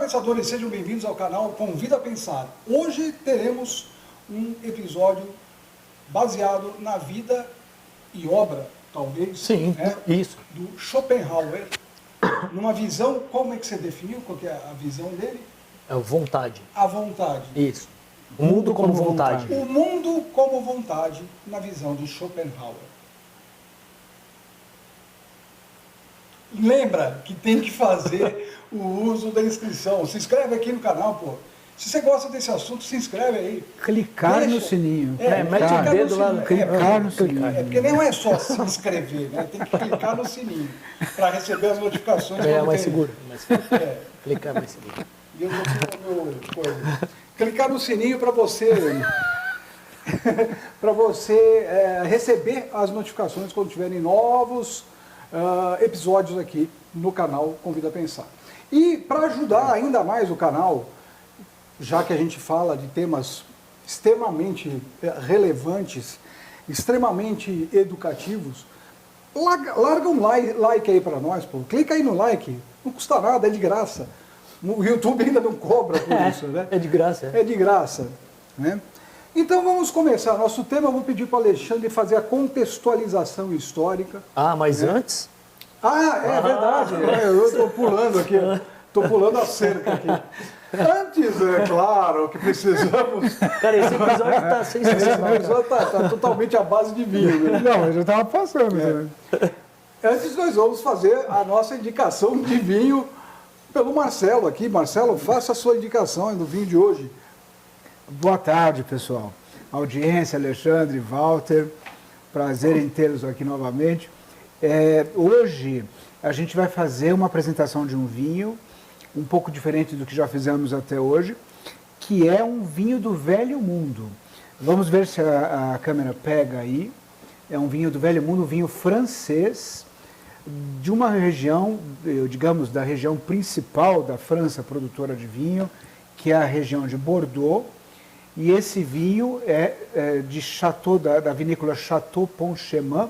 pensadores, sejam bem-vindos ao canal Convida a Pensar. Hoje teremos um episódio baseado na vida e obra, talvez, Sim, isso. do Schopenhauer. Numa visão, como é que você definiu? Qual que é a visão dele? É vontade. A vontade. Isso. O mundo como vontade. O mundo como vontade, na visão de Schopenhauer. Lembra que tem que fazer o uso da inscrição. Se inscreve aqui no canal, pô. Se você gosta desse assunto, se inscreve aí. Clicar no sininho. Mete o dedo lá. Clicar no sininho. Porque não é só se inscrever, né? Tem que clicar no sininho para receber as notificações. É mais seguro. Clicar mais seguro. E eu vou meu coisa. Clicar no sininho para você receber as notificações quando tiverem novos episódios aqui no canal Convida a Pensar. E para ajudar ainda mais o canal, já que a gente fala de temas extremamente relevantes, extremamente educativos, larga um like aí para nós, pô. Clica aí no like, não custa nada, é de graça. O YouTube ainda não cobra por isso, né? É de graça. É de graça, né? Então vamos começar. Nosso tema, eu vou pedir para o Alexandre fazer a contextualização histórica. Ah, mas antes? É verdade. Eu estou pulando aqui, estou pulando a cerca aqui. Antes, é claro, que precisamos... Cara, esse episódio está sensacional. Esse episódio está totalmente à base de vinho. Né? Não, eu já estava passando. Antes nós vamos fazer a nossa indicação de vinho pelo Marcelo aqui. Marcelo, faça a sua indicação do vinho de hoje. Boa tarde, pessoal. Audiência, Alexandre, Walter, prazer em tê-los aqui novamente. Hoje a gente vai fazer uma apresentação de um vinho um pouco diferente do que já fizemos até hoje, que é um vinho do Velho Mundo. Vamos ver se a câmera pega aí. É um vinho do Velho Mundo, um vinho francês, de uma região, digamos, da região principal da França, produtora de vinho, que é a região de Bordeaux. E esse vinho é de Chateau, da vinícola Chateau Pontchemin,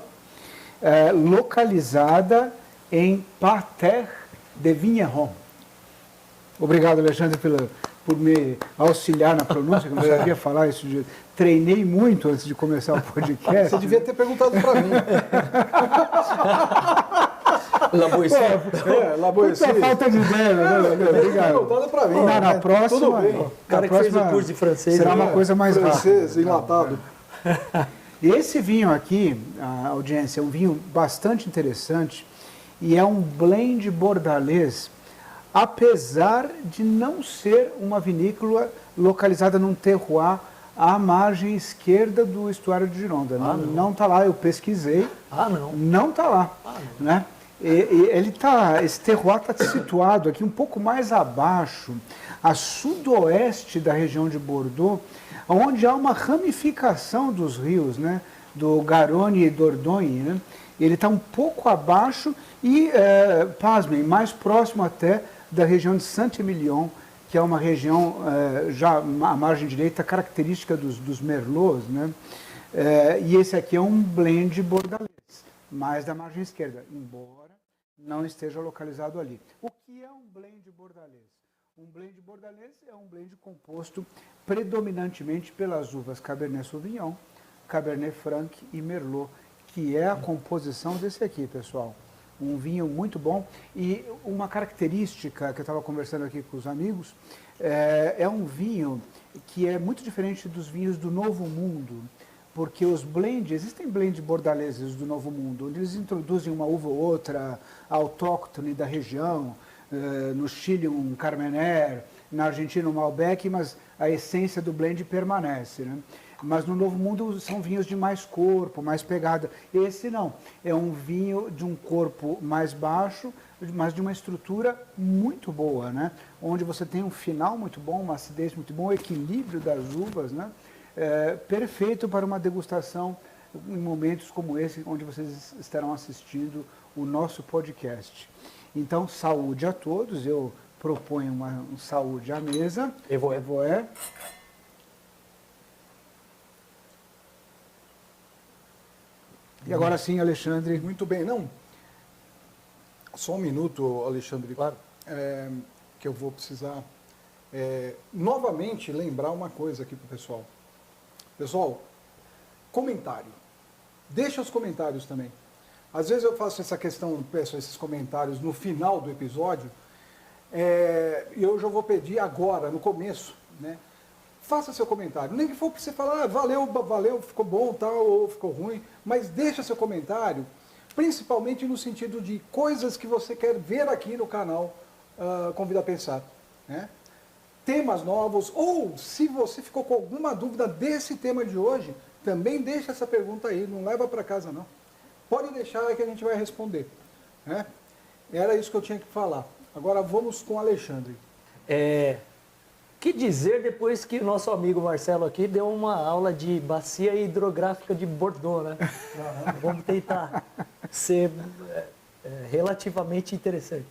localizada em Parterre de Vigneron. Obrigado, Alexandre, por me auxiliar na pronúncia, que eu não sabia falar isso. Treinei muito antes de começar o podcast. Você devia ter perguntado para mim. Laboessi. Falta de ideia, né? Obrigado. Perguntado para mim. Na próxima, tudo bem. O cara que fez o curso de francês. Será uma coisa mais rápida. Francês, enlatado. E esse vinho aqui, a audiência, é um vinho bastante interessante e é um blend bordalês, apesar de não ser uma vinícola localizada num terroir à margem esquerda do estuário de Gironda. Não está lá, eu pesquisei. Não está lá. Né? Esse terroir está situado aqui um pouco mais abaixo, a sudoeste da região de Bordeaux, onde há uma ramificação dos rios, né? Do Garonne e Dordogne. Né? Ele está um pouco abaixo e, pasmem, mais próximo até da região de Saint-Émilion, que é uma região já à margem direita característica dos Merlots, né? E esse aqui é um blend bordalês, mais da margem esquerda, embora não esteja localizado ali. O que é um blend bordalês? Um blend bordalês é um blend composto predominantemente pelas uvas Cabernet Sauvignon, Cabernet Franc e Merlot, que é a composição desse aqui, pessoal. Um vinho muito bom e uma característica que eu estava conversando aqui com os amigos, é um vinho que é muito diferente dos vinhos do Novo Mundo, porque os blends, existem blends bordaleses do Novo Mundo, onde eles introduzem uma uva ou outra autóctone da região, no Chile um Carmener, na Argentina um Malbec, mas a essência do blend permanece, né? Mas no Novo Mundo são vinhos de mais corpo, mais pegada. Esse não, é um vinho de um corpo mais baixo, mas de uma estrutura muito boa, né? Onde você tem um final muito bom, uma acidez muito bom, um equilíbrio das uvas, né? Perfeito para uma degustação em momentos como esse, onde vocês estarão assistindo o nosso podcast. Então, saúde a todos, eu proponho um saúde à mesa. Evoé. E agora sim, Alexandre. Muito bem, não. Só um minuto, Alexandre. Claro. que eu vou precisar novamente lembrar uma coisa aqui para o pessoal. Pessoal, comentário. Deixa os comentários também. Às vezes eu faço essa questão, peço esses comentários no final do episódio, e eu já vou pedir agora, no começo, né? Faça seu comentário. Nem que for para você falar, valeu, ficou bom, tal, ou ficou ruim, mas deixa seu comentário, principalmente no sentido de coisas que você quer ver aqui no canal Convida a Pensar, né? Temas novos, ou se você ficou com alguma dúvida desse tema de hoje, também deixa essa pergunta aí, não leva para casa não. Pode deixar que a gente vai responder, né? Era isso que eu tinha que falar. Agora vamos com o Alexandre. Que dizer depois que o nosso amigo Marcelo aqui deu uma aula de bacia hidrográfica de Bordeaux, né? Vamos tentar ser relativamente interessante.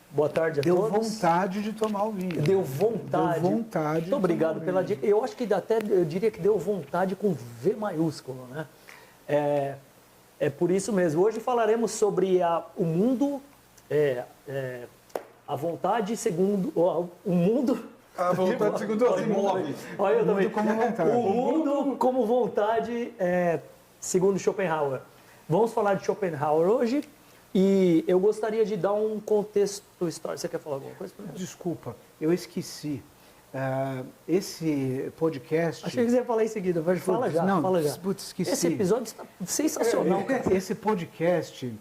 Boa tarde a todos. Deu vontade de tomar o vinho. Deu vontade. Deu vontade. Muito obrigado pela dica. Eu acho que até eu diria que deu vontade com V maiúsculo, né? É por isso mesmo. Hoje falaremos sobre o mundo, a vontade segundo o mundo. A vontade segundo os imóveis. Olha, eu também. Como vontade. O mundo como vontade, segundo Schopenhauer. Vamos falar de Schopenhauer hoje. E eu gostaria de dar um contexto histórico. Você quer falar alguma coisa? Desculpa, eu esqueci. Esse podcast... Achei que você ia falar em seguida, mas fala já. Não, fala já. Putz, esqueci. Esse episódio está sensacional. Esse podcast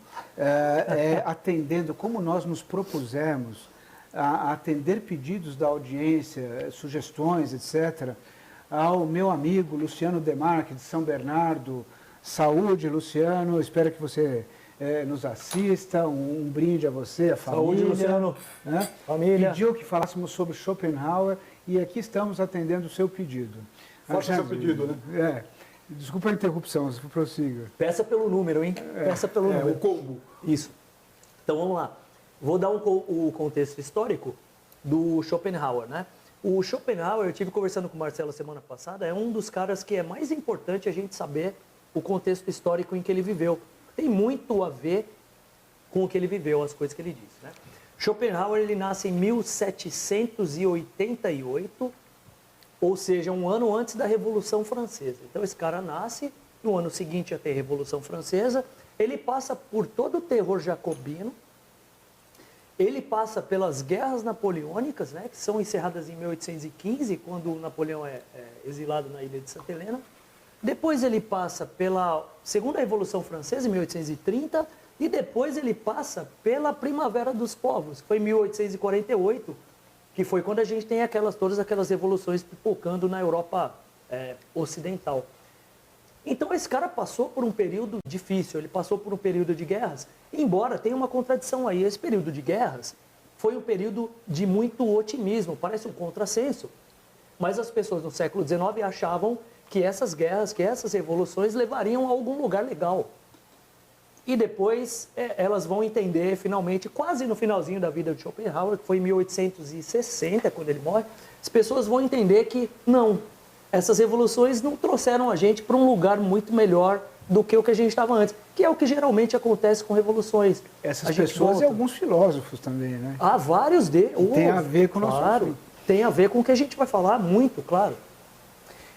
atendendo, como nós nos propusemos, a atender pedidos da audiência, sugestões, etc., ao meu amigo Luciano Demarque, de São Bernardo. Saúde, Luciano, espero que você... nos assista, um brinde a você, a família. Saúde, Luciano. Né? Família. Pediu que falássemos sobre Schopenhauer e aqui estamos atendendo o seu pedido. Faça seu pedido, né? Desculpa a interrupção, se prossiga. Peça pelo número, hein? Peça pelo número. O combo. Isso. Então vamos lá. Vou dar o contexto histórico do Schopenhauer, né? O Schopenhauer, eu estive conversando com o Marcelo semana passada, é um dos caras que é mais importante a gente saber o contexto histórico em que ele viveu. Tem muito a ver com o que ele viveu, as coisas que ele disse, né? Schopenhauer, ele nasce em 1788, ou seja, um ano antes da Revolução Francesa. Então esse cara nasce, no ano seguinte a ter a Revolução Francesa, ele passa por todo o terror jacobino, ele passa pelas guerras napoleônicas, né, que são encerradas em 1815, quando Napoleão é exilado na ilha de Santa Helena. Depois ele passa pela Segunda Revolução Francesa, em 1830, e depois ele passa pela Primavera dos Povos, que foi em 1848, que foi quando a gente tem todas aquelas revoluções pipocando na Europa ocidental. Então esse cara passou por um período difícil, ele passou por um período de guerras, embora tenha uma contradição aí. Esse período de guerras foi um período de muito otimismo, parece um contrassenso, mas as pessoas no século XIX achavam que essas guerras, que essas revoluções levariam a algum lugar legal. E depois elas vão entender, finalmente, quase no finalzinho da vida de Schopenhauer, que foi em 1860, quando ele morre, as pessoas vão entender que não, essas revoluções não trouxeram a gente para um lugar muito melhor do que o que a gente estava antes, que é o que geralmente acontece com revoluções. Essas pessoas e alguns filósofos também, né? Há vários deles. Tem a ver com o nosso assunto. Tem a ver com o que a gente vai falar, muito, claro.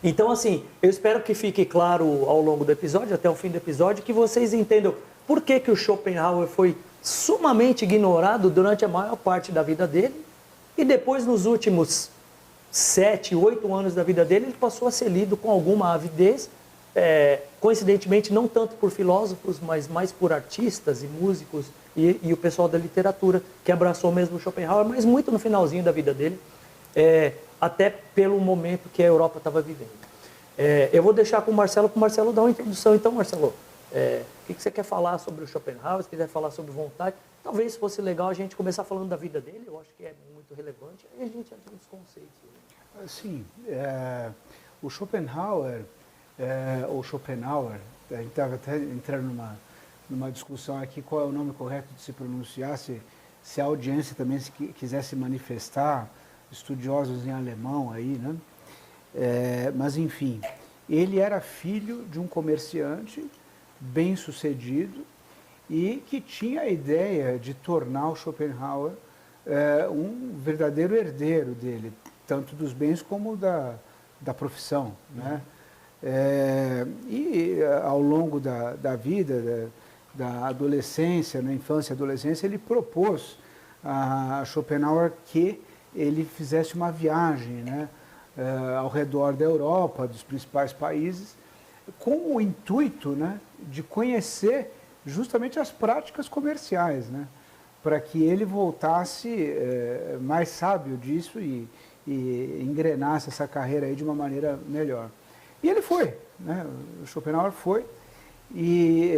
Então, assim, eu espero que fique claro ao longo do episódio, até o fim do episódio, que vocês entendam por que o Schopenhauer foi sumamente ignorado durante a maior parte da vida dele e depois, nos últimos 7, 8 anos da vida dele, ele passou a ser lido com alguma avidez, coincidentemente não tanto por filósofos, mas mais por artistas e músicos e o pessoal da literatura, que abraçou mesmo o Schopenhauer, mas muito no finalzinho da vida dele, até pelo momento que a Europa estava vivendo. Eu vou deixar com o Marcelo, para o Marcelo dar uma introdução. Então, Marcelo, o que você quer falar sobre o Schopenhauer? Se quiser falar sobre vontade, talvez fosse legal a gente começar falando da vida dele, eu acho que é muito relevante, aí a gente entra nos conceitos. Sim, o Schopenhauer, ou Schopenhauer, a gente estava até entrando numa discussão aqui qual é o nome correto de se pronunciar, se a audiência também se quisesse manifestar, estudiosos em alemão aí, né? Mas enfim, ele era filho de um comerciante bem-sucedido e que tinha a ideia de tornar o Schopenhauer um verdadeiro herdeiro dele, tanto dos bens como da profissão, né? E ao longo da vida, da adolescência, na infância e adolescência, ele propôs a Schopenhauer que ele fizesse uma viagem, né, ao redor da Europa, dos principais países, com o intuito, né, de conhecer justamente as práticas comerciais, né, para que ele voltasse mais sábio disso e engrenasse essa carreira aí de uma maneira melhor. E ele foi, né, o Schopenhauer foi, e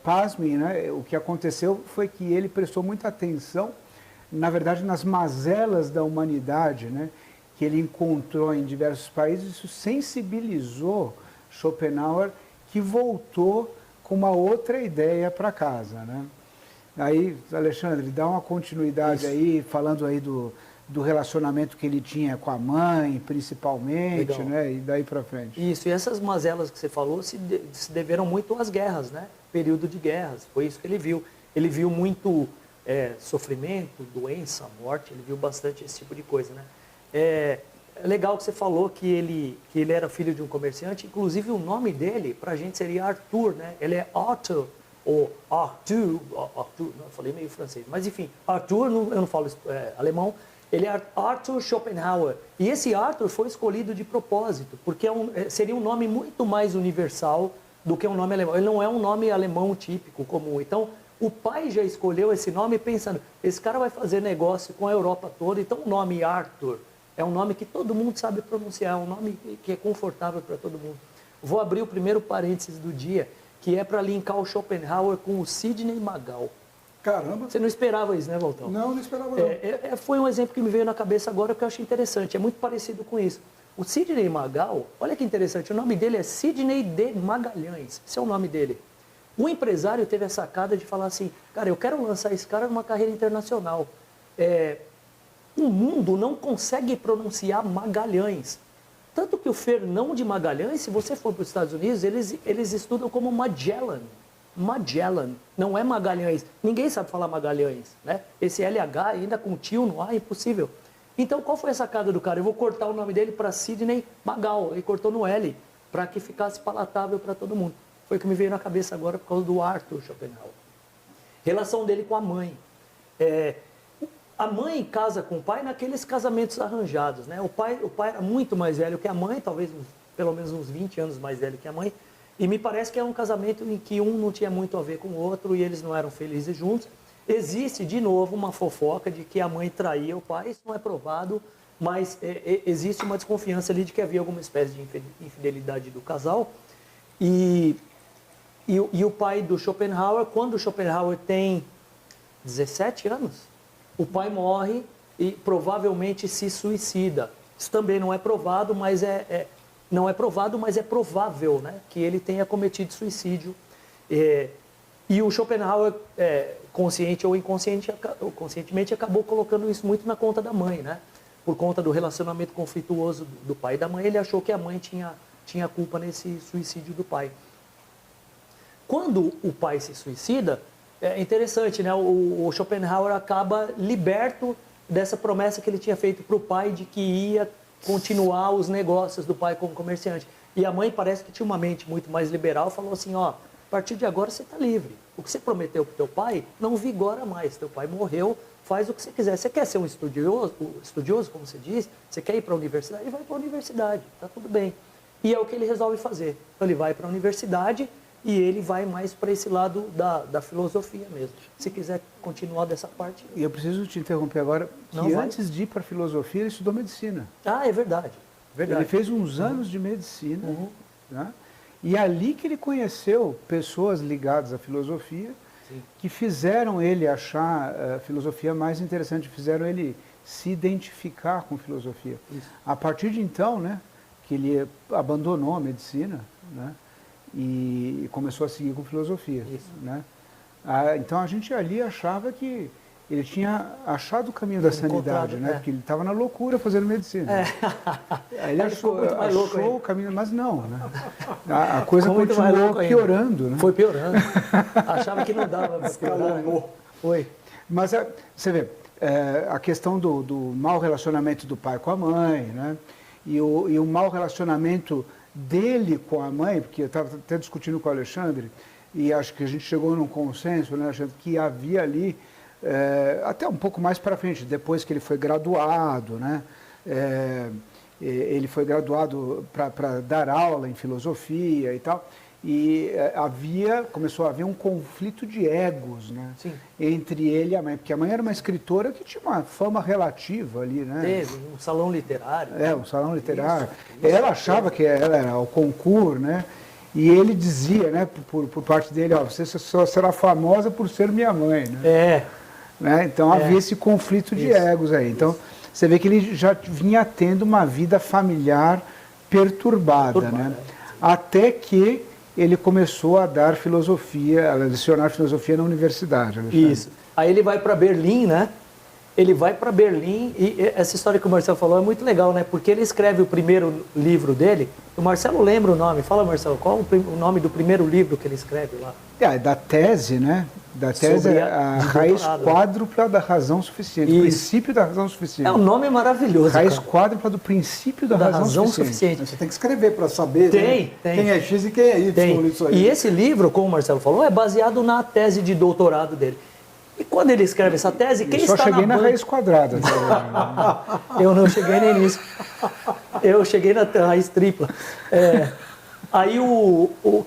pasmem, né, o que aconteceu foi que ele prestou muita atenção, na verdade, nas mazelas da humanidade, né, que ele encontrou em diversos países. Isso sensibilizou Schopenhauer, que voltou com uma outra ideia para casa, né? Aí, Alexandre, dá uma continuidade aí, falando aí do relacionamento que ele tinha com a mãe, principalmente, né? E daí para frente. Isso, e essas mazelas que você falou se deveram muito às guerras, né? Período de guerras, foi isso que ele viu. Ele viu muito sofrimento, doença, morte, ele viu bastante esse tipo de coisa, né? É legal que você falou que ele era filho de um comerciante, inclusive o nome dele, para a gente, seria Arthur, né? Ele é Arthur, ou Arthur, não, eu falei meio francês, mas enfim, Arthur, eu não falo alemão, ele é Arthur Schopenhauer. E esse Arthur foi escolhido de propósito, porque seria um nome muito mais universal do que um nome alemão. Ele não é um nome alemão típico, comum. Então, o pai já escolheu esse nome pensando, esse cara vai fazer negócio com a Europa toda, então o nome Arthur é um nome que todo mundo sabe pronunciar, é um nome que é confortável para todo mundo. Vou abrir o primeiro parênteses do dia, que é para linkar o Schopenhauer com o Sidney Magal. Caramba! Você não esperava isso, né, Valtão? Não esperava não. Foi um exemplo que me veio na cabeça agora que eu achei interessante, é muito parecido com isso. O Sidney Magal, olha que interessante, o nome dele é Sidney de Magalhães, esse é o nome dele. O empresário teve a sacada de falar assim, cara, eu quero lançar esse cara numa carreira internacional. O mundo não consegue pronunciar Magalhães. Tanto que o Fernão de Magalhães, se você for para os Estados Unidos, eles estudam como Magellan. Magellan, não é Magalhães. Ninguém sabe falar Magalhães, né? Esse LH ainda com tio no ar, é impossível. Então, qual foi a sacada do cara? Eu vou cortar o nome dele para Sidney Magal. Ele cortou no L, para que ficasse palatável para todo mundo. Foi o que me veio na cabeça agora por causa do Arthur Schopenhauer. Relação dele com a mãe. A mãe casa com o pai naqueles casamentos arranjados, né? O pai era muito mais velho que a mãe, talvez pelo menos uns 20 anos mais velho que a mãe. E me parece que é um casamento em que um não tinha muito a ver com o outro e eles não eram felizes juntos. Existe, de novo, uma fofoca de que a mãe traía o pai, isso não é provado, mas existe uma desconfiança ali de que havia alguma espécie de infidelidade do casal. E o pai do Schopenhauer, quando o Schopenhauer tem 17 anos, o pai morre e provavelmente se suicida. Isso também não é provado, mas não é provado, mas é provável, né, que ele tenha cometido suicídio. E o Schopenhauer, consciente ou conscientemente, acabou colocando isso muito na conta da mãe, né? Por conta do relacionamento conflituoso do pai e da mãe, ele achou que a mãe tinha culpa nesse suicídio do pai. Quando o pai se suicida, é interessante, né? O Schopenhauer acaba liberto dessa promessa que ele tinha feito para o pai de que ia continuar os negócios do pai como comerciante. E a mãe parece que tinha uma mente muito mais liberal, falou assim, ó, a partir de agora você está livre. O que você prometeu para o teu pai não vigora mais. Teu pai morreu, faz o que você quiser. Você quer ser um estudioso, como você diz? Você quer ir para a universidade? Ele vai para a universidade, está tudo bem. E é o que ele resolve fazer. Então ele vai para a universidade e ele vai mais para esse lado da filosofia mesmo. Se quiser continuar dessa parte... E eu preciso te interromper agora, que antes de ir para a filosofia, ele estudou medicina. Ah, é verdade. Ele fez uns anos de medicina, né? E é ali que ele conheceu pessoas ligadas à filosofia, sim, que fizeram ele achar a filosofia mais interessante, fizeram ele se identificar com filosofia. Isso. A partir de então, né, que ele abandonou a medicina, né, e começou a seguir com filosofia. Isso. Né? Então a gente ali achava que ele tinha achado o caminho da sanidade, né? Porque ele estava na loucura fazendo medicina. Aí ele achou o caminho, mas não, né? A coisa continuou piorando, né? Foi piorando. Achava que não dava para piorar. Foi. Mas você vê, a questão do mau relacionamento do pai com a mãe, né? E o mau relacionamento dele com a mãe, porque eu estava até discutindo com o Alexandre, e acho que a gente chegou num consenso, né, Alexandre, que havia ali, até um pouco mais para frente, depois que ele foi graduado, né? Ele foi graduado para dar aula em filosofia e tal, e começou a haver um conflito de egos, né? Sim. Entre ele e a mãe, porque a mãe era uma escritora que tinha uma fama relativa ali, né? Teve um salão literário. Um salão literário. Isso, ela achava que ela era o concurso, né? E ele dizia, né, por parte dele, ó, você só será famosa por ser minha mãe, né? Né? Então havia esse conflito de egos aí. Então você vê que ele já vinha tendo uma vida familiar perturbada, né? Até que ele começou a dar filosofia, a lecionar filosofia na universidade. Alexandre. Isso. Aí ele vai para Berlim, né? Ele vai para Berlim e essa história que o Marcelo falou é muito legal, né? Porque ele escreve o primeiro livro dele. O Marcelo lembra o nome. Fala, Marcelo, qual o nome do primeiro livro que ele escreve lá? Da tese, né? Da tese Sobre a raiz quádrupla da razão suficiente. O princípio da razão suficiente. É um nome maravilhoso. Raiz quádrupla do princípio da razão suficiente. Você tem que escrever para saber tem. Quem é X e quem é Y. Isso aí. E esse livro, como o Marcelo falou, é baseado na tese de doutorado dele. E quando ele escreve essa tese, quem está na banca... Eu só cheguei na raiz quadrada. Eu não cheguei nem nisso. Eu cheguei na raiz tripla. Aí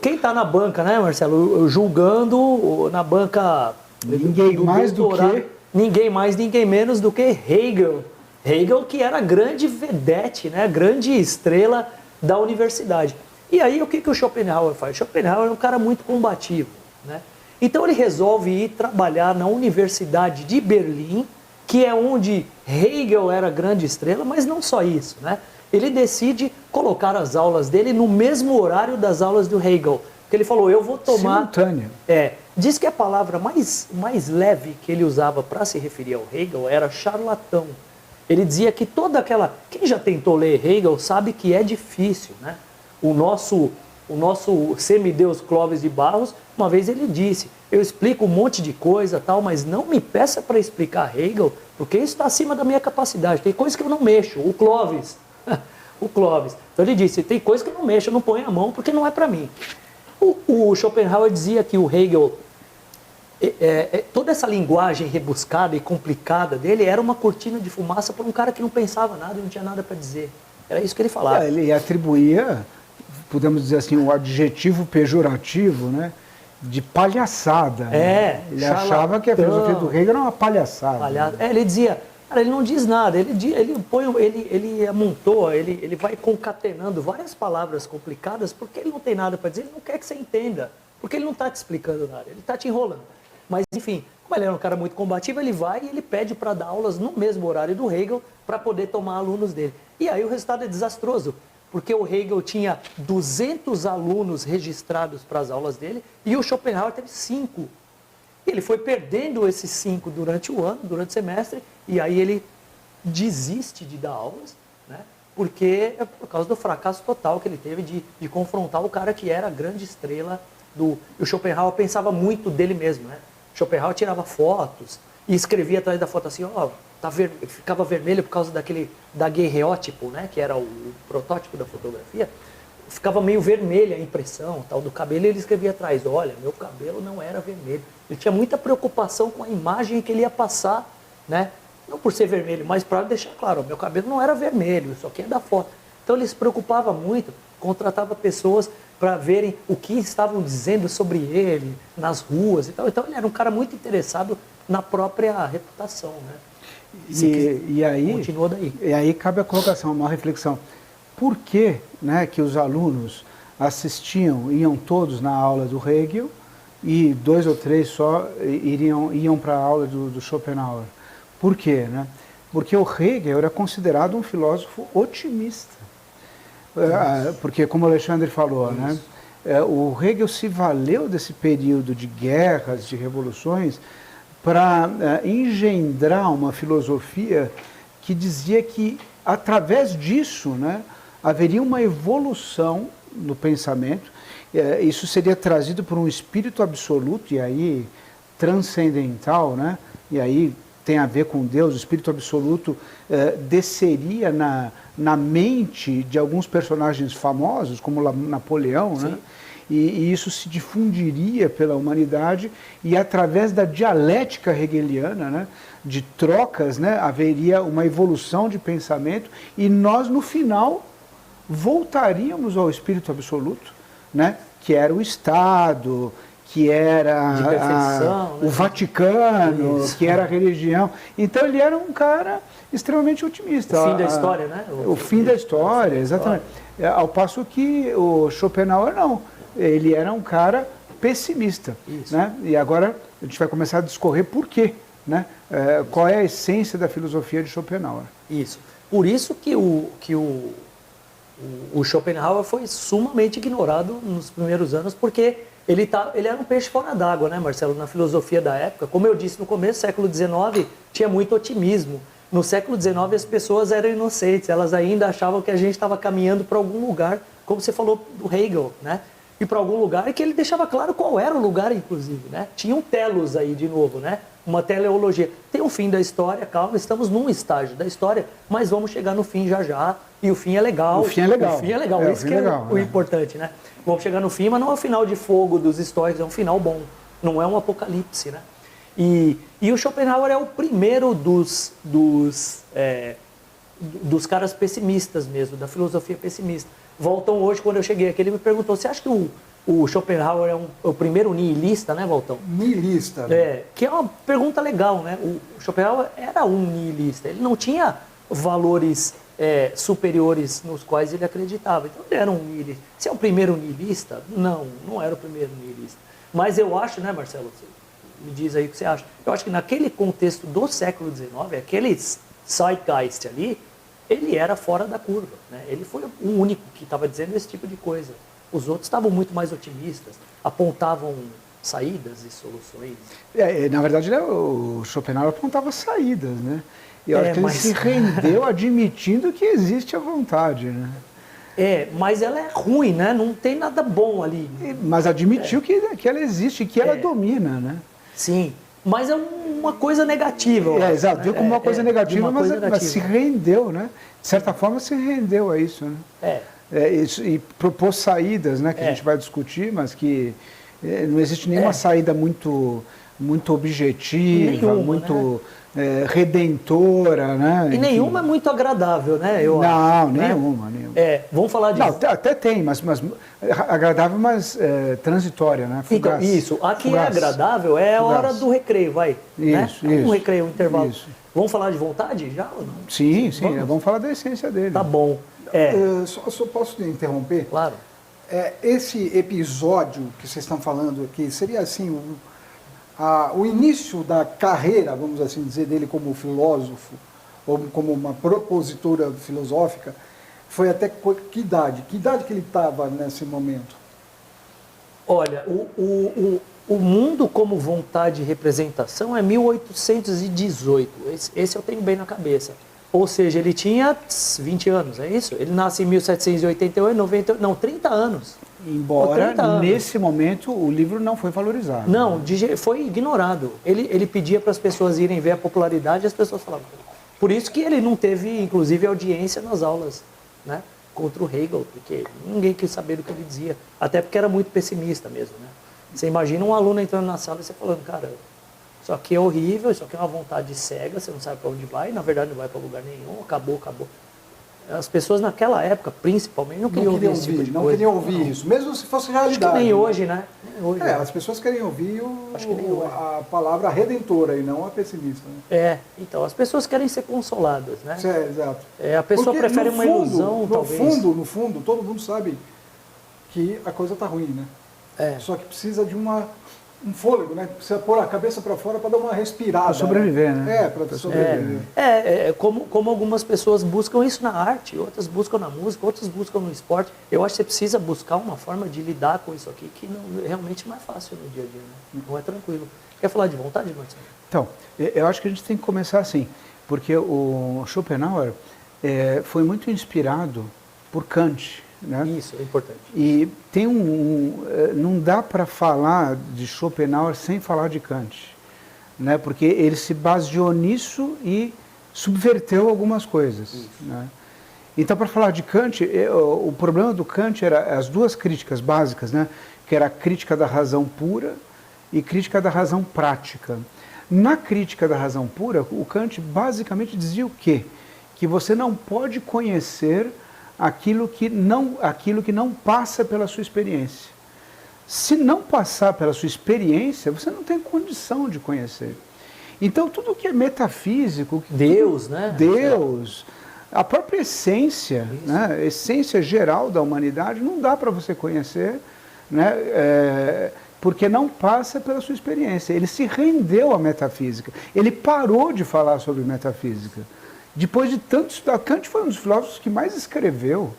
quem está na banca, né, Marcelo? Julgando na banca... Ninguém mais do que... Ninguém mais, ninguém menos do que Hegel. Hegel, que era a grande vedete, né, a grande estrela da universidade. E aí o que o Schopenhauer faz? Schopenhauer é um cara muito combativo, né? Então ele resolve ir trabalhar na Universidade de Berlim, que é onde Hegel era a grande estrela, mas não só isso, né? Ele decide colocar as aulas dele no mesmo horário das aulas do Hegel. Porque ele falou, eu vou tomar... Simultâneo. Diz que a palavra mais leve que ele usava para se referir ao Hegel era charlatão. Ele dizia que toda aquela... Quem já tentou ler Hegel sabe que é difícil, né? O nosso semideus Clóvis de Barros, uma vez ele disse, eu explico um monte de coisa, tal, mas não me peça para explicar Hegel, porque isso está acima da minha capacidade. Tem coisa que eu não mexo. O Clóvis. O Clóvis. Então ele disse, tem coisa que eu não mexo, eu não ponho a mão, porque não é para mim. O Schopenhauer dizia que o Hegel, toda essa linguagem rebuscada e complicada dele era uma cortina de fumaça para um cara que não pensava nada e não tinha nada para dizer. Era isso que ele falava. Ele atribuía, podemos dizer assim, o adjetivo pejorativo, né, de palhaçada. Ele achava que a filosofia do Hegel era uma palhaçada. Ele dizia, cara, ele não diz nada, ele amontou, ele vai concatenando várias palavras complicadas porque ele não tem nada para dizer, ele não quer que você entenda, porque ele não está te explicando nada, ele está te enrolando. Mas, enfim, como ele era um cara muito combativo, ele vai e ele pede para dar aulas no mesmo horário do Hegel para poder tomar alunos dele. E aí o resultado é desastroso, porque o Hegel tinha 200 alunos registrados para as aulas dele e o Schopenhauer teve 5. Ele foi perdendo esses 5 durante o ano, durante o semestre, e aí ele desiste de dar aulas, né? Porque é por causa do fracasso total que ele teve de confrontar o cara que era a grande estrela do... E o Schopenhauer pensava muito dele mesmo, né? Schopenhauer tirava fotos e escrevia atrás da foto assim, ficava vermelho por causa daguerreótipo, né? Que era o protótipo da fotografia. Ficava meio vermelha a impressão tal, do cabelo, e ele escrevia atrás, olha, meu cabelo não era vermelho. Ele tinha muita preocupação com a imagem que ele ia passar, né? Não por ser vermelho, mas para deixar claro, meu cabelo não era vermelho, isso aqui é da foto. Então ele se preocupava muito, contratava pessoas para verem o que estavam dizendo sobre ele nas ruas e tal. Então ele era um cara muito interessado na própria reputação, né? E aí, continuou daí. E aí cabe a colocação, uma reflexão. Por que, né, que os alunos iam todos na aula do Hegel e 2 ou 3 só iam para a aula do Schopenhauer? Por quê? Né? Porque o Hegel era considerado um filósofo otimista. Porque, como o Alexandre falou, né, o Hegel se valeu desse período de guerras, de revoluções, para engendrar uma filosofia que dizia que, através disso, né, haveria uma evolução no pensamento, isso seria trazido por um espírito absoluto, e aí transcendental, né? E aí tem a ver com Deus, o Espírito Absoluto desceria na mente de alguns personagens famosos, como Napoleão, né? E isso se difundiria pela humanidade e através da dialética hegeliana, né, de trocas, né, haveria uma evolução de pensamento e nós, no final, voltaríamos ao Espírito Absoluto, né, que era o Estado, que era o Vaticano, que era a religião. Então ele era um cara extremamente otimista. O fim da história, né? O fim da história, exatamente. Ao passo que o Schopenhauer não. Ele era um cara pessimista. Né? E agora a gente vai começar a discorrer por quê. Né? Qual é a essência da filosofia de Schopenhauer. Isso. Por isso que o Schopenhauer foi sumamente ignorado nos primeiros anos, porque ele era um peixe fora d'água, né, Marcelo? Na filosofia da época. Como eu disse no começo, século XIX tinha muito otimismo. No século XIX as pessoas eram inocentes, elas ainda achavam que a gente estava caminhando para algum lugar, como você falou do Hegel, né? E para algum lugar, e que ele deixava claro qual era o lugar, inclusive, né? Tinha um telos aí, de novo, né? Uma teleologia. Tem um fim da história, calma, estamos num estágio da história, mas vamos chegar no fim já já, e o fim é legal. O fim é legal. O fim é legal, isso que é o importante, né? Vamos chegar no fim, mas não é o final de fogo dos estoicos, é um final bom, não é um apocalipse, né? E o Schopenhauer é o primeiro dos caras pessimistas mesmo, da filosofia pessimista. Voltão hoje, quando eu cheguei aqui, ele me perguntou, você acha que o Schopenhauer é o primeiro nihilista, né, Voltão? Nihilista. Né? Que é uma pergunta legal, né? O Schopenhauer era um nihilista, ele não tinha valores superiores nos quais ele acreditava, então ele era um nihilista. Se é o primeiro nihilista? Não era o primeiro nihilista. Mas eu acho, né, Marcelo, você me diz aí o que você acha, eu acho que naquele contexto do século XIX, aquele zeitgeist ali, ele era fora da curva, né? Ele foi o único que estava dizendo esse tipo de coisa. Os outros estavam muito mais otimistas, apontavam saídas e soluções. Na verdade, o Schopenhauer apontava saídas, né? E eu acho que ele se rendeu admitindo que existe a vontade, né? Mas ela é ruim, né? Não tem nada bom ali. Mas admitiu que ela existe, que ela domina, né? Sim. Mas é uma coisa negativa. Exato, viu como uma coisa negativa, mas se rendeu, né? De certa forma se rendeu a isso, né? E propôs saídas, né? Que a gente vai discutir, mas que não existe nenhuma saída muito objetiva, muito redentora, né? E nenhuma é muito agradável, né? Nenhuma. Vamos falar disso. Não, até tem, mas agradável, mas transitória, né? Fugaz. Então, isso. A que é agradável é a hora do recreio, vai. Isso, né? Um recreio, um intervalo. Isso. Vamos falar de vontade já ou não? Sim, vamos falar da essência dele. Tá bom. Só posso te interromper? Claro. Esse episódio que vocês estão falando aqui seria assim o início da carreira, vamos assim dizer, dele como filósofo, ou como uma propositura filosófica, foi até que idade? Que idade que ele estava nesse momento? Olha, o mundo como vontade e representação é 1818. Esse eu tenho bem na cabeça. Ou seja, ele tinha 20 anos, é isso? Ele nasce em 1788, 30 anos. Embora, nesse momento, o livro não foi valorizado. Não, foi ignorado. Ele pedia para as pessoas irem ver a popularidade e as pessoas falavam. Por isso que ele não teve, inclusive, audiência nas aulas, né? Contra o Hegel, porque ninguém quis saber do que ele dizia. Até porque era muito pessimista mesmo, né? Você imagina um aluno entrando na sala e você falando, cara, isso aqui é horrível, isso aqui é uma vontade cega, você não sabe para onde vai, na verdade não vai para lugar nenhum, acabou. As pessoas naquela época, principalmente, não queriam ouvir esse tipo de coisa. Não queriam ouvir isso, mesmo se fosse realidade. Acho que nem hoje, né? As pessoas querem ouvir a palavra redentora e não a pessimista. Né? Então, as pessoas querem ser consoladas, né? Exato. A pessoa prefere uma ilusão, talvez. No fundo, todo mundo sabe que a coisa está ruim, né? Só que precisa de um fôlego, né? Precisa pôr a cabeça para fora para dar uma respirada. Para sobreviver, né? Para sobreviver. Como algumas pessoas buscam isso na arte, outras buscam na música, outras buscam no esporte. Eu acho que você precisa buscar uma forma de lidar com isso aqui que realmente não é fácil no dia a dia, né? Não é tranquilo. Quer falar de vontade, Marcelo? Então, eu acho que a gente tem que começar assim, porque o Schopenhauer foi muito inspirado por Kant. Né? Isso, é importante. E tem não dá para falar de Schopenhauer sem falar de Kant. né? Porque ele se baseou nisso e subverteu algumas coisas. Né? Então, para falar de Kant, o problema do Kant era as duas críticas básicas, né? Que era a crítica da razão pura e crítica da razão prática. Na crítica da razão pura, o Kant basicamente dizia o quê? Que você não pode conhecer aquilo que não passa pela sua experiência. Se não passar pela sua experiência, você não tem condição de conhecer. Então, tudo que é metafísico... Deus, né? Deus, a própria essência, né? A essência geral da humanidade, não dá para você conhecer, né? Porque não passa pela sua experiência. Ele se rendeu à metafísica. Ele parou de falar sobre metafísica. Depois de tanto estudar, Kant foi um dos filósofos que mais escreveu,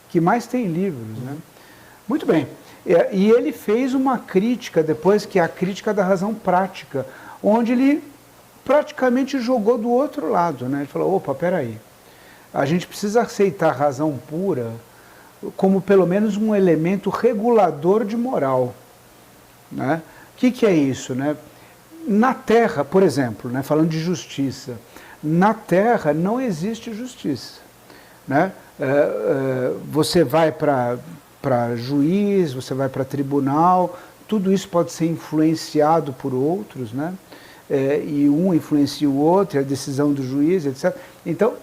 que mais tem livros. Né? Muito bem. E ele fez uma crítica depois, que é a crítica da razão prática, onde ele praticamente jogou do outro lado. Né? Ele falou, opa, peraí, a gente precisa aceitar a razão pura como pelo menos um elemento regulador de moral. Né? O que é isso? Né? Na Terra, por exemplo, né? Falando de justiça, na Terra não existe justiça. Né? Você vai para juiz, você vai para tribunal, tudo isso pode ser influenciado por outros, né? E um influencia o outro, a decisão do juiz, etc. Então,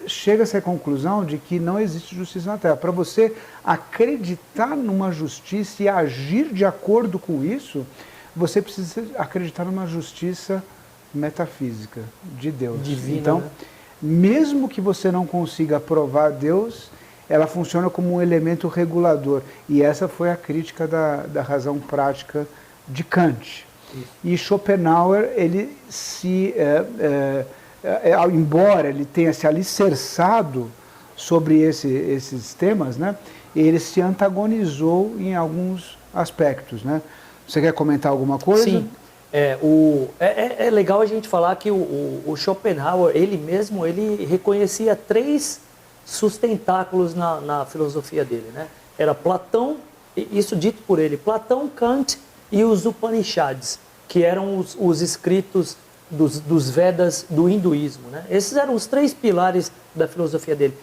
chega-se à conclusão de que não existe justiça na Terra. Para você acreditar numa justiça e agir de acordo com isso, você precisa acreditar numa justiça metafísica, de Deus. Divina, então, né? Mesmo que você não consiga provar Deus, ela funciona como um elemento regulador. E essa foi a crítica da razão prática de Kant. E Schopenhauer, ele embora ele tenha se alicerçado sobre esses temas, né, ele se antagonizou em alguns aspectos. Né? Você quer comentar alguma coisa? Sim. É legal a gente falar que o Schopenhauer, ele mesmo, ele reconhecia 3 sustentáculos na filosofia dele. Né? Era Platão, isso dito por ele, Platão, Kant e os Upanishads, que eram os escritos dos Vedas do hinduísmo. Né? Esses eram os 3 pilares da filosofia dele.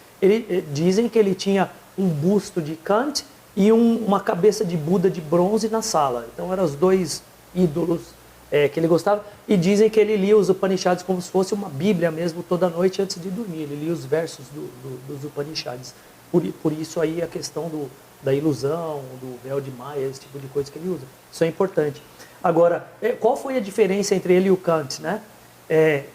Dizem que ele tinha um busto de Kant e uma cabeça de Buda de bronze na sala. Então eram os 2 ídolos que ele gostava. E dizem que ele lia os Upanishads como se fosse uma Bíblia mesmo, toda noite antes de dormir. Ele lia os versos dos Upanishads. Por isso aí a questão da ilusão, do véu de Maia, esse tipo de coisa que ele usa. Isso é importante. Agora, qual foi a diferença entre ele e o Kant? Né?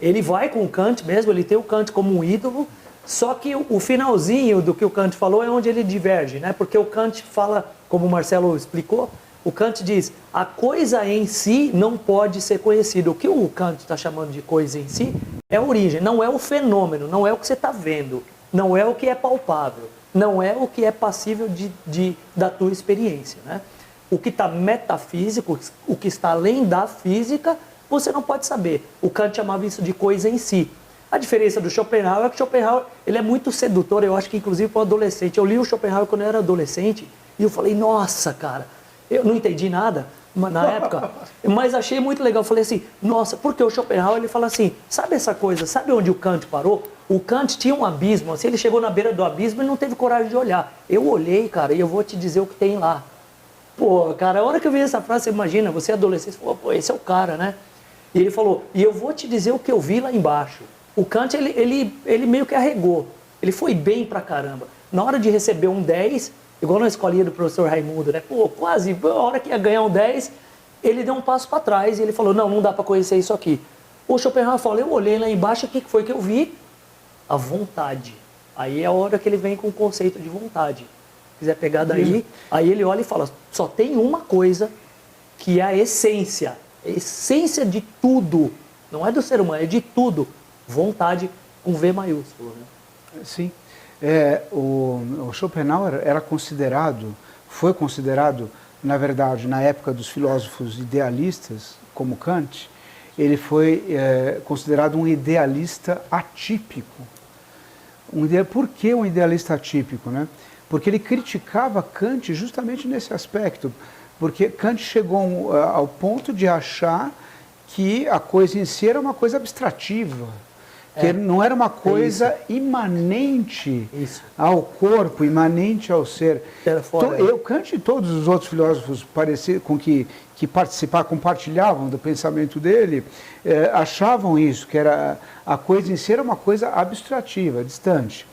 Ele vai com o Kant mesmo, ele tem o Kant como um ídolo, só que o finalzinho do que o Kant falou é onde ele diverge, né? Porque o Kant fala, como o Marcelo explicou, o Kant diz, a coisa em si não pode ser conhecida. O que o Kant está chamando de coisa em si é a origem, não é o fenômeno, não é o que você está vendo, não é o que é palpável, não é o que é passível da tua experiência. Né? O que está metafísico, o que está além da física, você não pode saber. O Kant chamava isso de coisa em si. A diferença do Schopenhauer é que o Schopenhauer ele é muito sedutor, eu acho que inclusive para o adolescente. Eu li o Schopenhauer quando eu era adolescente e eu falei, nossa, cara, eu não entendi nada na época, mas achei muito legal. Eu falei assim, nossa, porque o Schopenhauer ele fala assim, sabe essa coisa, sabe onde o Kant parou? O Kant tinha um abismo, assim, ele chegou na beira do abismo e não teve coragem de olhar. Eu olhei, cara, e eu vou te dizer o que tem lá. Pô, cara, a hora que eu vi essa frase, você imagina, você é adolescente, você falou, pô, esse é o cara, né? E ele falou, e eu vou te dizer o que eu vi lá embaixo. O Kant, ele meio que arregou, ele foi bem pra caramba. Na hora de receber um 10, igual na escolinha do professor Raimundo, né? Pô, quase, a hora que ia ganhar um 10, ele deu um passo para trás e ele falou, não dá para conhecer isso aqui. O Schopenhauer falou, eu olhei lá embaixo, o que foi que eu vi? A vontade. Aí é a hora que ele vem com o conceito de vontade. Se quiser pegar daí, aí ele olha e fala, só tem uma coisa que é a essência de tudo. Não é do ser humano, é de tudo. Vontade com V maiúsculo. Né? Sim. O Schopenhauer foi considerado, na verdade, na época dos filósofos idealistas, como Kant, ele foi considerado um idealista atípico. Por que um idealista atípico? Né? Porque ele criticava Kant justamente nesse aspecto, porque Kant chegou ao ponto de achar que a coisa em si era uma coisa abstrativa, que não era uma coisa imanente ao corpo, imanente ao ser. Kant e todos os outros filósofos que compartilhavam do pensamento dele, achavam isso, que era a coisa em si era uma coisa abstrativa, distante.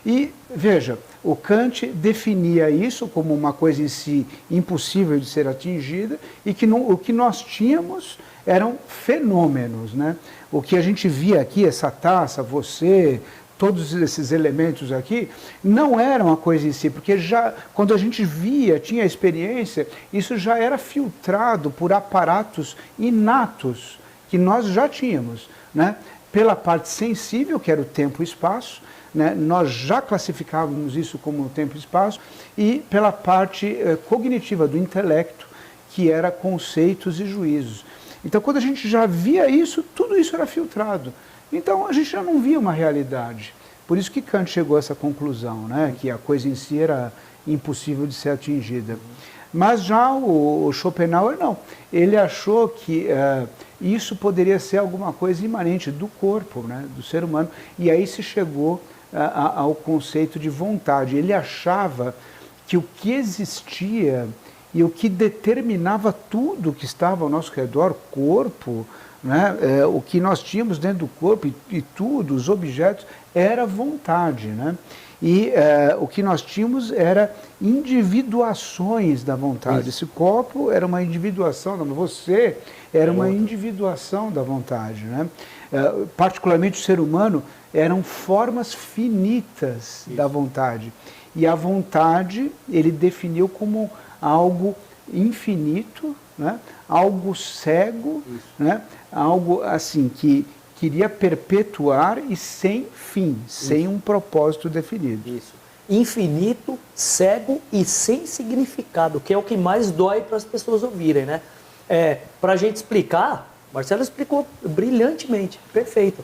E, veja, o Kant definia isso como uma coisa em si impossível de ser atingida e que o que nós tínhamos eram fenômenos, né? O que a gente via aqui, essa taça, você, todos esses elementos aqui, não era uma coisa em si, porque já quando a gente via, tinha a experiência, isso já era filtrado por aparatos inatos que nós já tínhamos, né? Pela parte sensível, que era o tempo e espaço, né? Nós já classificávamos isso como tempo e espaço, e pela parte cognitiva do intelecto, que era conceitos e juízos. Então, quando a gente já via isso, tudo isso era filtrado. Então, a gente já não via uma realidade. Por isso que Kant chegou a essa conclusão, né? Que a coisa em si era impossível de ser atingida. Mas já o Schopenhauer não. Ele achou que isso poderia ser alguma coisa imanente do corpo, né? Do ser humano. E aí se chegou ao conceito de vontade. Ele achava que o que existia e o que determinava tudo que estava ao nosso redor, o corpo, né? O que nós tínhamos dentro do corpo e tudo, os objetos, era vontade, né? E o que nós tínhamos era individuações da vontade. Esse copo era uma individuação, você era uma individuação da vontade, né? Particularmente o ser humano eram formas finitas da vontade. E a vontade ele definiu como algo infinito, né? Algo cego, né? Algo assim que queria perpetuar e sem fim, sem um propósito definido. Isso. Infinito, cego e sem significado, que é o que mais dói para as pessoas ouvirem, né? Para a gente explicar, Marcelo explicou brilhantemente, perfeito.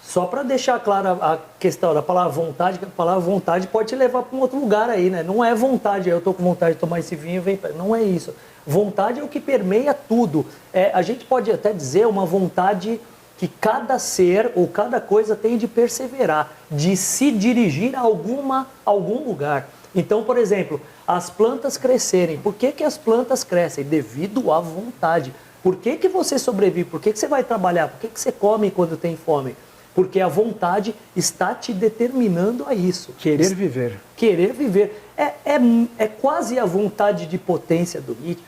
Só para deixar clara a questão da palavra vontade, que a palavra vontade pode te levar para um outro lugar aí, né? Não é vontade, eu estou com vontade de tomar esse vinho, não é isso. Vontade é o que permeia tudo. A gente pode até dizer uma vontade que cada ser ou cada coisa tem de perseverar, de se dirigir a algum lugar. Então, por exemplo, as plantas crescerem. Por que as plantas crescem? Devido à vontade. Por que você sobrevive? Por que você vai trabalhar? Por que você come quando tem fome? Porque a vontade está te determinando a isso. Querer viver. Querer viver. É quase a vontade de potência do Nietzsche.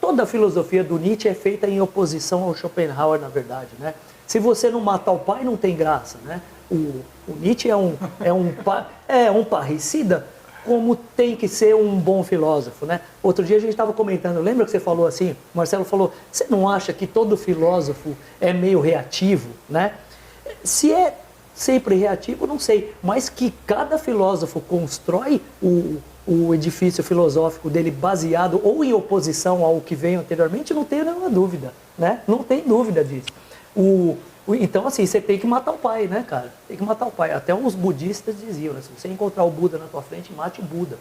Toda a filosofia do Nietzsche é feita em oposição ao Schopenhauer, na verdade, né? Se você não matar o pai, não tem graça, né? O Nietzsche é um parricida, como tem que ser um bom filósofo, né? Outro dia a gente estava comentando, lembra que você falou assim, o Marcelo falou, você não acha que todo filósofo é meio reativo, né? Se é sempre reativo, não sei, mas que cada filósofo constrói o edifício filosófico dele baseado ou em oposição ao que veio anteriormente, não tenho nenhuma dúvida, né? Não tem dúvida disso. Então, assim, você tem que matar o pai, né, cara? Tem que matar o pai. Até os budistas diziam, né? Se você encontrar o Buda na tua frente, mate o Buda.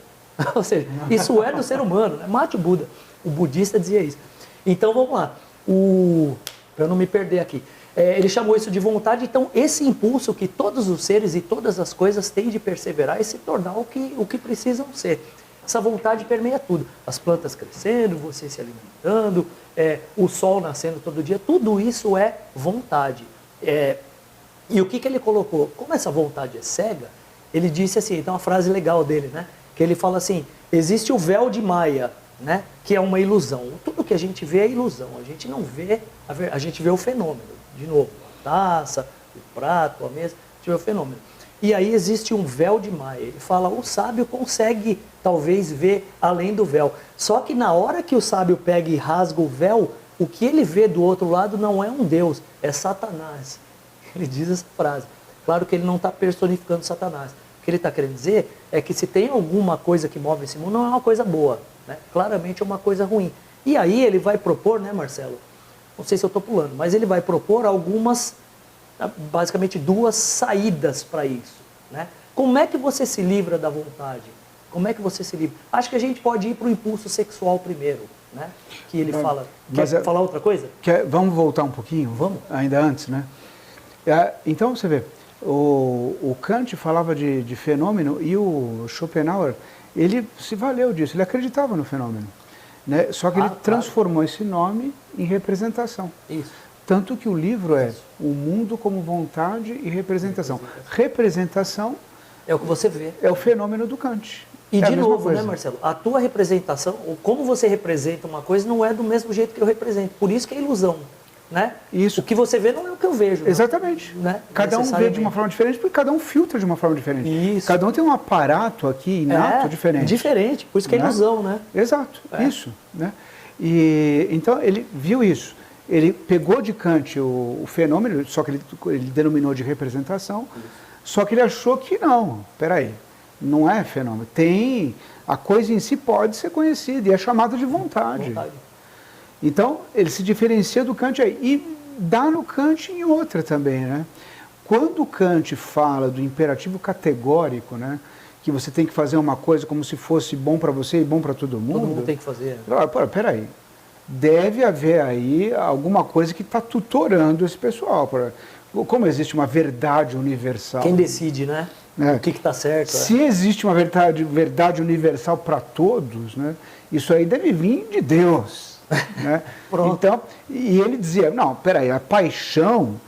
Ou seja, isso é do ser humano, né? Mate o Buda. O budista dizia isso. Então, vamos lá. Para eu não me perder aqui. Ele chamou isso de vontade. Então, esse impulso que todos os seres e todas as coisas têm de perseverar e se tornar o que precisam ser. Essa vontade permeia tudo. As plantas crescendo, você se alimentando, o sol nascendo todo dia, tudo isso é vontade. E o que ele colocou? Como essa vontade é cega, ele disse assim, então uma frase legal dele, né? Que ele fala assim, existe o véu de Maia, né? Que é uma ilusão. Tudo que a gente vê é ilusão, a gente não vê, a gente vê o fenômeno. De novo, a taça, o prato, a mesa, a gente vê o fenômeno. E aí existe um véu de Maia. Ele fala, o sábio consegue talvez ver além do véu. Só que na hora que o sábio pega e rasga o véu, o que ele vê do outro lado não é um Deus, é Satanás. Ele diz essa frase. Claro que ele não está personificando Satanás. O que ele está querendo dizer é que se tem alguma coisa que move esse mundo, não é uma coisa boa, né? Claramente é uma coisa ruim. E aí ele vai propor, né, Marcelo? Não sei se eu estou pulando, mas ele vai propor algumas, basicamente duas saídas para isso, né? Como é que você se livra da vontade? Como é que você se livra? Acho que a gente pode ir para o impulso sexual primeiro, né? Que ele fala. Mas Quer falar outra coisa? Vamos voltar um pouquinho? Vamos. Ainda antes, né? Então, você vê, o Kant falava de fenômeno e o Schopenhauer, ele se valeu disso, ele acreditava no fenômeno. Né? Só que ele transformou esse nome em representação. Isso. Tanto que o livro é O Mundo como Vontade e Representação. Representação é o que você vê. É o fenômeno do Kant. E de novo, né, Marcelo? A tua representação, ou como você representa uma coisa, não é do mesmo jeito que eu represento. Por isso que é ilusão. Né? Isso. O que você vê não é o que eu vejo. Exatamente. Né? Cada um vê de uma forma diferente, porque cada um filtra de uma forma diferente. Isso. Cada um tem um aparato aqui inato diferente. Diferente, por isso que é ilusão, né? Exato, isso. Né? E, então ele viu isso. Ele pegou de Kant o fenômeno, só que ele denominou de representação, só que ele achou que não, peraí, não é fenômeno. A coisa em si pode ser conhecida e é chamada de vontade. Então, ele se diferencia do Kant aí. E dá no Kant em outra também, né? Quando Kant fala do imperativo categórico, né? Que você tem que fazer uma coisa como se fosse bom para você e bom para todo mundo. Todo mundo tem que fazer. Peraí. Deve haver aí alguma coisa que está tutorando esse pessoal. Como existe uma verdade universal. Quem decide, né? O que está certo. Se existe uma verdade universal para todos, né? Isso aí deve vir de Deus. Né? Então, e ele dizia, não, peraí, a paixão,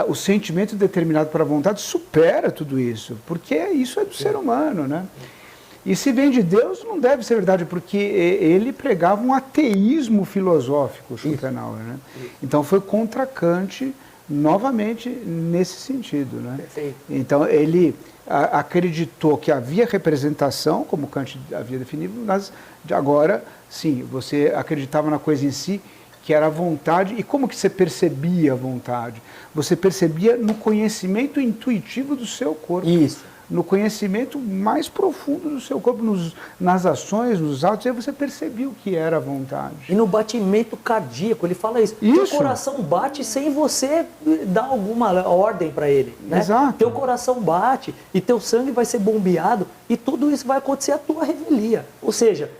o sentimento determinado para a vontade supera tudo isso, porque isso é do ser humano, né? E se vem de Deus, não deve ser verdade, porque ele pregava um ateísmo filosófico, Schopenhauer, né? Então foi contra Kant, novamente, nesse sentido, né? Perfeito. Então ele acreditou que havia representação, como Kant havia definido, mas agora, sim, você acreditava na coisa em si, que era a vontade. E como que você percebia a vontade? Você percebia no conhecimento intuitivo do seu corpo. Isso. No conhecimento mais profundo do seu corpo, nas ações, nos atos, aí você percebia o que era a vontade. E no batimento cardíaco, ele fala isso. Teu coração bate sem você dar alguma ordem para ele. Né? Exato. Teu coração bate e teu sangue vai ser bombeado e tudo isso vai acontecer à tua revelia. Ou seja,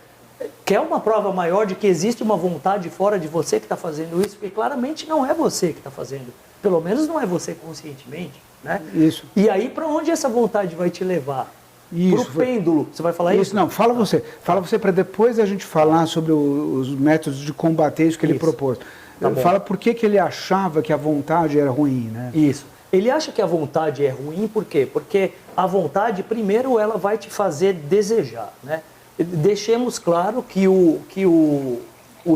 quer uma prova maior de que existe uma vontade fora de você que está fazendo isso? Porque claramente não é você que está fazendo. Pelo menos não é você conscientemente. Né? Isso. E aí, para onde essa vontade vai te levar? Para o pêndulo. Você vai falar isso? Não, fala você. Fala você para depois a gente falar sobre os métodos de combater isso que ele propôs. Fala por que ele achava que a vontade era ruim, né? Isso. Ele acha que a vontade é ruim, por quê? Porque a vontade, primeiro, ela vai te fazer desejar, né? Deixemos claro que o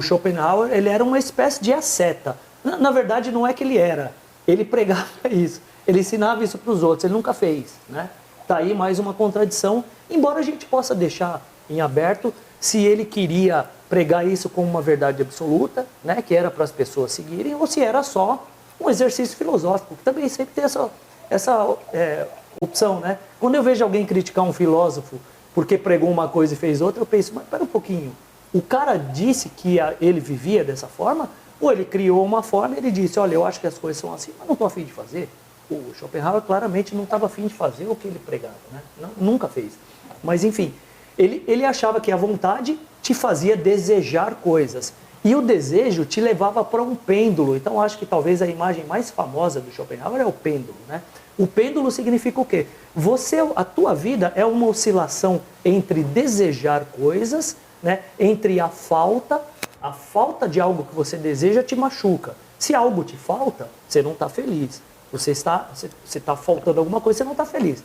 Schopenhauer, ele era uma espécie de asceta. Na verdade, não é que ele era. Ele pregava isso. Ele ensinava isso para os outros, ele nunca fez, né? Tá aí mais uma contradição, embora a gente possa deixar em aberto se ele queria pregar isso como uma verdade absoluta, né? Que era para as pessoas seguirem, ou se era só um exercício filosófico, que também sempre tem essa opção, né? Quando eu vejo alguém criticar um filósofo porque pregou uma coisa e fez outra, eu penso, mas espera um pouquinho, o cara disse que ele vivia dessa forma, ou ele criou uma forma e ele disse, olha, eu acho que as coisas são assim, mas não estou a fim de fazer. O Schopenhauer claramente não estava a fim de fazer o que ele pregava, né? Nunca fez. Mas enfim, ele achava que a vontade te fazia desejar coisas. E o desejo te levava para um pêndulo. Então acho que talvez a imagem mais famosa do Schopenhauer é o pêndulo, né? O pêndulo significa o quê? A tua vida é uma oscilação entre desejar coisas, né? Entre a falta de algo que você deseja te machuca. Se algo te falta, você não está feliz. Você está faltando alguma coisa, você não está feliz.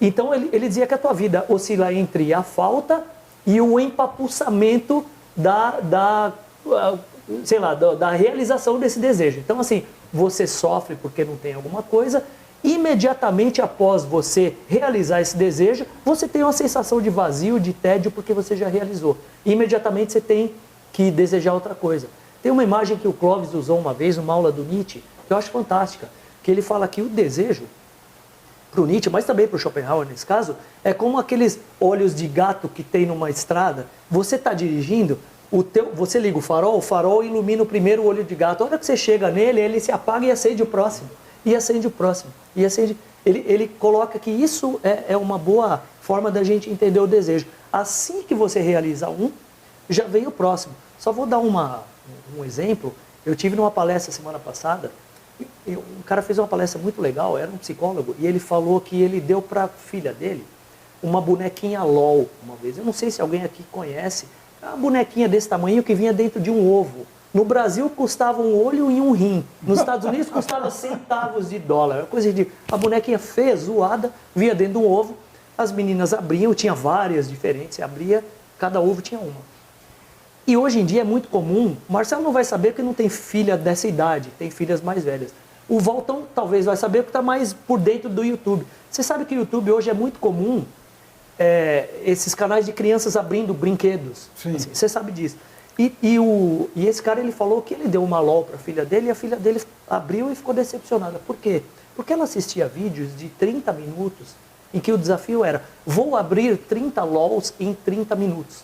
Então ele dizia que a tua vida oscila entre a falta e o empapuçamento da realização desse desejo. Então assim, você sofre porque não tem alguma coisa, imediatamente após você realizar esse desejo, você tem uma sensação de vazio, de tédio, porque você já realizou. Imediatamente você tem que desejar outra coisa. Tem uma imagem que o Clóvis usou uma vez, numa aula do Nietzsche, que eu acho fantástica, que ele fala que o desejo, para o Nietzsche, mas também para o Schopenhauer nesse caso, é como aqueles olhos de gato que tem numa estrada. Você está dirigindo, você liga o farol ilumina o primeiro olho de gato. A hora que você chega nele, ele se apaga e acende o próximo. E acende o próximo. E acende. Ele coloca que isso é uma boa forma da gente entender o desejo. Assim que você realiza um, já vem o próximo. Só vou dar um exemplo. Eu tive numa palestra semana passada, e um cara fez uma palestra muito legal, era um psicólogo, e ele falou que ele deu para a filha dele uma bonequinha LOL uma vez. Eu não sei se alguém aqui conhece, uma bonequinha desse tamanho que vinha dentro de um ovo. No Brasil custava um olho e um rim. Nos Estados Unidos custava centavos de dólar. Coisa de... A bonequinha feia, zoada, vinha dentro de um ovo. As meninas abriam, tinha várias diferentes. Você abria, cada ovo tinha uma. E hoje em dia é muito comum, o Marcelo não vai saber porque não tem filha dessa idade, tem filhas mais velhas. O Valtão talvez vai saber porque está mais por dentro do YouTube. Você sabe que o YouTube hoje é muito comum, esses canais de crianças abrindo brinquedos. Sim. Assim, você sabe disso. E esse cara, ele falou que ele deu uma LOL para a filha dele e a filha dele abriu e ficou decepcionada. Por quê? Porque ela assistia vídeos de 30 minutos em que o desafio era, vou abrir 30 LOLs em 30 minutos.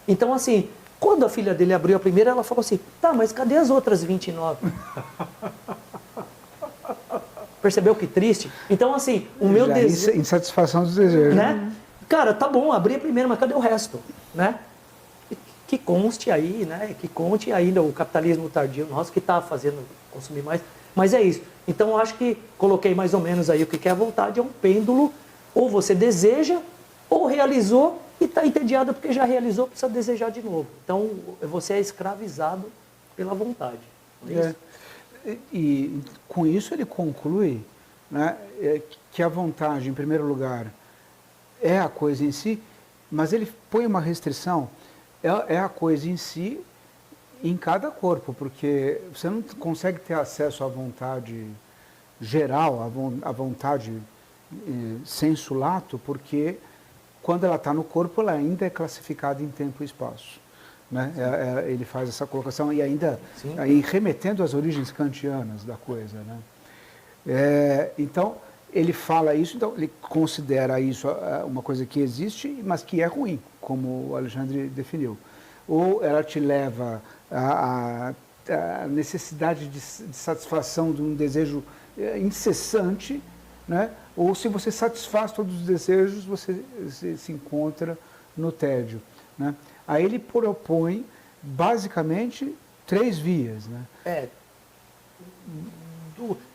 Então, assim, quando a filha dele abriu a primeira, ela falou assim, tá, mas cadê as outras 29? Percebeu que triste? Então, assim, o meu desejo... Insatisfação dos desejos. Né? Cara, tá bom, abri a primeira, mas cadê o resto? Né? Que conste aí, né? Que conte ainda o capitalismo tardio nosso que está fazendo consumir mais. Mas é isso. Então, eu acho que coloquei mais ou menos aí o que é a vontade, é um pêndulo, ou você deseja, ou realizou, e está entediado porque já realizou, precisa desejar de novo. Então, você é escravizado pela vontade. Não é isso? E com isso ele conclui, né, que a vontade, em primeiro lugar, é a coisa em si, mas ele põe uma restrição, é a coisa em si em cada corpo, porque você não consegue ter acesso à vontade geral, à vontade sensu lato, porque quando ela está no corpo, ela ainda é classificada em tempo e espaço. Né? Ele faz essa colocação e ainda aí, remetendo às origens kantianas da coisa. Né? Então, ele fala isso, então ele considera isso uma coisa que existe, mas que é ruim, como o Alexandre definiu. Ou ela te leva à necessidade de satisfação de um desejo incessante, né? Ou se você satisfaz todos os desejos, você se encontra no tédio. Né? Aí ele propõe, basicamente, 3 vias. Né?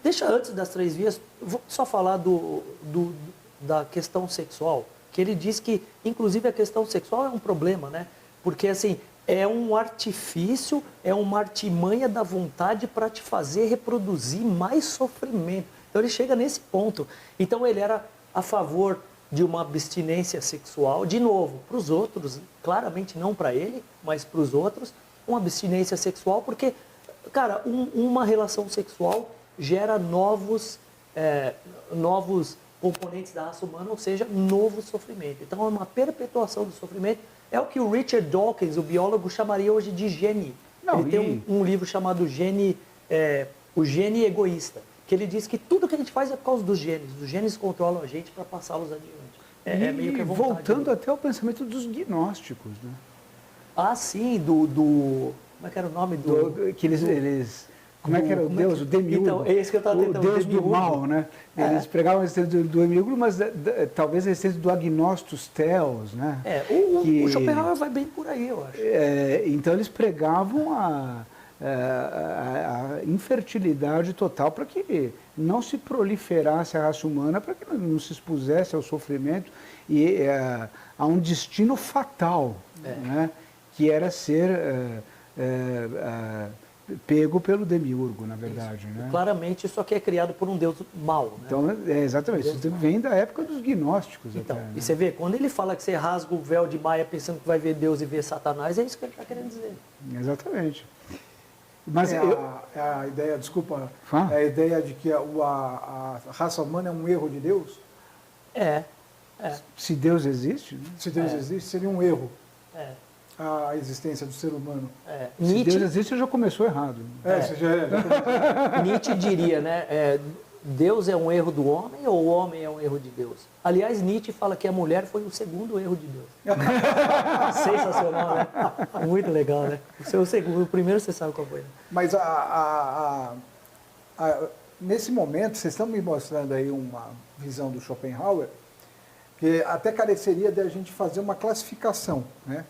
Deixa antes das 3 vias, vou só falar da questão sexual, que ele diz que, inclusive, a questão sexual é um problema, né? Porque, assim, é um artifício, é uma artimanha da vontade para te fazer reproduzir mais sofrimento. Então, ele chega nesse ponto. Então, ele era a favor de uma abstinência sexual, de novo, para os outros, claramente não para ele, mas para os outros, uma abstinência sexual, porque, cara, uma relação sexual gera novos componentes da raça humana, ou seja, novo sofrimento. Então, é uma perpetuação do sofrimento. É o que o Richard Dawkins, o biólogo, chamaria hoje de gene. Ele tem um livro chamado O Gene Egoísta, que ele diz que tudo que a gente faz é por causa dos genes. Os genes controlam a gente para passá-los adiante. É meio que a vontade. Voltando até ao pensamento dos gnósticos. Né? Ah, sim, como é que era o nome que eles como é que era o Deus? O Demiurgo. Então, é isso que eu estava tentando. O Deus do mal, né? Eles pregavam a existência do Demiurgo, mas talvez a existência do agnostus theos, né? O Schopenhauer vai bem por aí, eu acho. Então eles pregavam a infertilidade total para que não se proliferasse a raça humana, para que não se expusesse ao sofrimento e a um destino fatal, né? Que era ser pego pelo demiurgo, na verdade. Né? Claramente isso aqui é criado por um Deus mau. Né? Então, exatamente, isso vem da época dos gnósticos. Então, até, né? E você vê, quando ele fala que você rasga o véu de Maia pensando que vai ver Deus e ver Satanás, é isso que ele está querendo dizer. Exatamente. Mas a ideia, desculpa, é a ideia de que a raça humana é um erro de Deus? Se Deus existe? Né? Se Deus existe, seria um erro. A existência do ser humano. Se Deus existe, já começou errado. Nietzsche diria, né? Deus é um erro do homem ou o homem é um erro de Deus? Aliás, Nietzsche fala que a mulher foi o segundo erro de Deus. Sensacional, né? Muito legal, né? O primeiro você sabe qual foi. Né? Mas nesse momento, vocês estão me mostrando aí uma visão do Schopenhauer, que até careceria de a gente fazer uma classificação, né?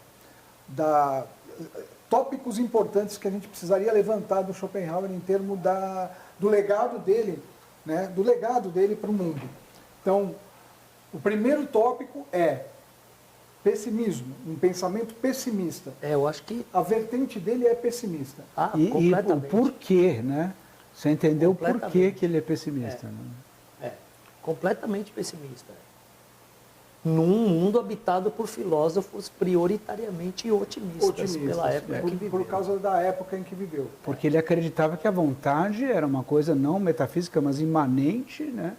tópicos importantes que a gente precisaria levantar do Schopenhauer em termos do legado dele, né, do legado dele para o mundo. Então, o primeiro tópico é pessimismo, um pensamento pessimista. Eu acho que... A vertente dele é pessimista. E o completamente. porquê, né? Você entendeu o porquê Completamente. que ele é pessimista. Né? Completamente pessimista. Num mundo habitado por filósofos prioritariamente otimistas pela época que viveu. Por causa da época em que viveu. Porque ele acreditava que a vontade era uma coisa não metafísica, mas imanente, né,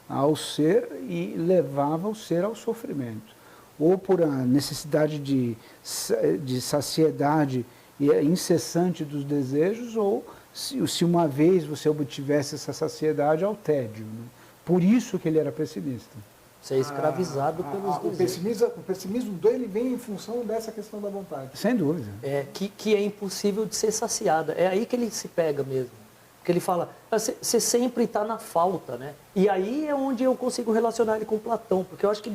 ao ser e levava o ser ao sofrimento. Ou por a necessidade de saciedade incessante dos desejos, ou se uma vez você obtivesse essa saciedade, ao tédio. Né? Por isso que ele era pessimista. Ser escravizado pelos desejos. O pessimismo dele vem em função dessa questão da vontade. Sem dúvida. Que é impossível de ser saciada. É aí que ele se pega mesmo. Porque ele fala, você sempre está na falta, né? E aí é onde eu consigo relacionar ele com Platão, porque eu acho que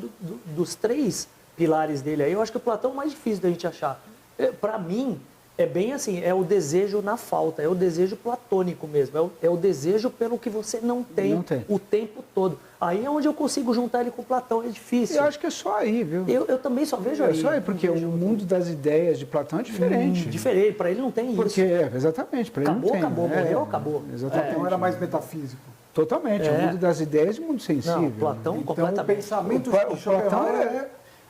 dos 3 pilares dele aí, eu acho que o Platão é o mais difícil da gente achar. Para mim, é bem assim, é o desejo na falta, é o desejo platônico mesmo, é o desejo pelo que você não tem o tempo todo. Aí é onde eu consigo juntar ele com Platão, é difícil. Eu acho que é só aí, viu? Eu também só vejo aí. É só aí, porque o mundo das ideias de Platão é diferente. Diferente, para ele não tem porque, isso. Exatamente, para ele não tem. Acabou, morreu, acabou. Exatamente. Platão era mais metafísico. Totalmente, o mundo das ideias e o mundo sensível. Não, Platão Então, completamente. o pensamento o Platão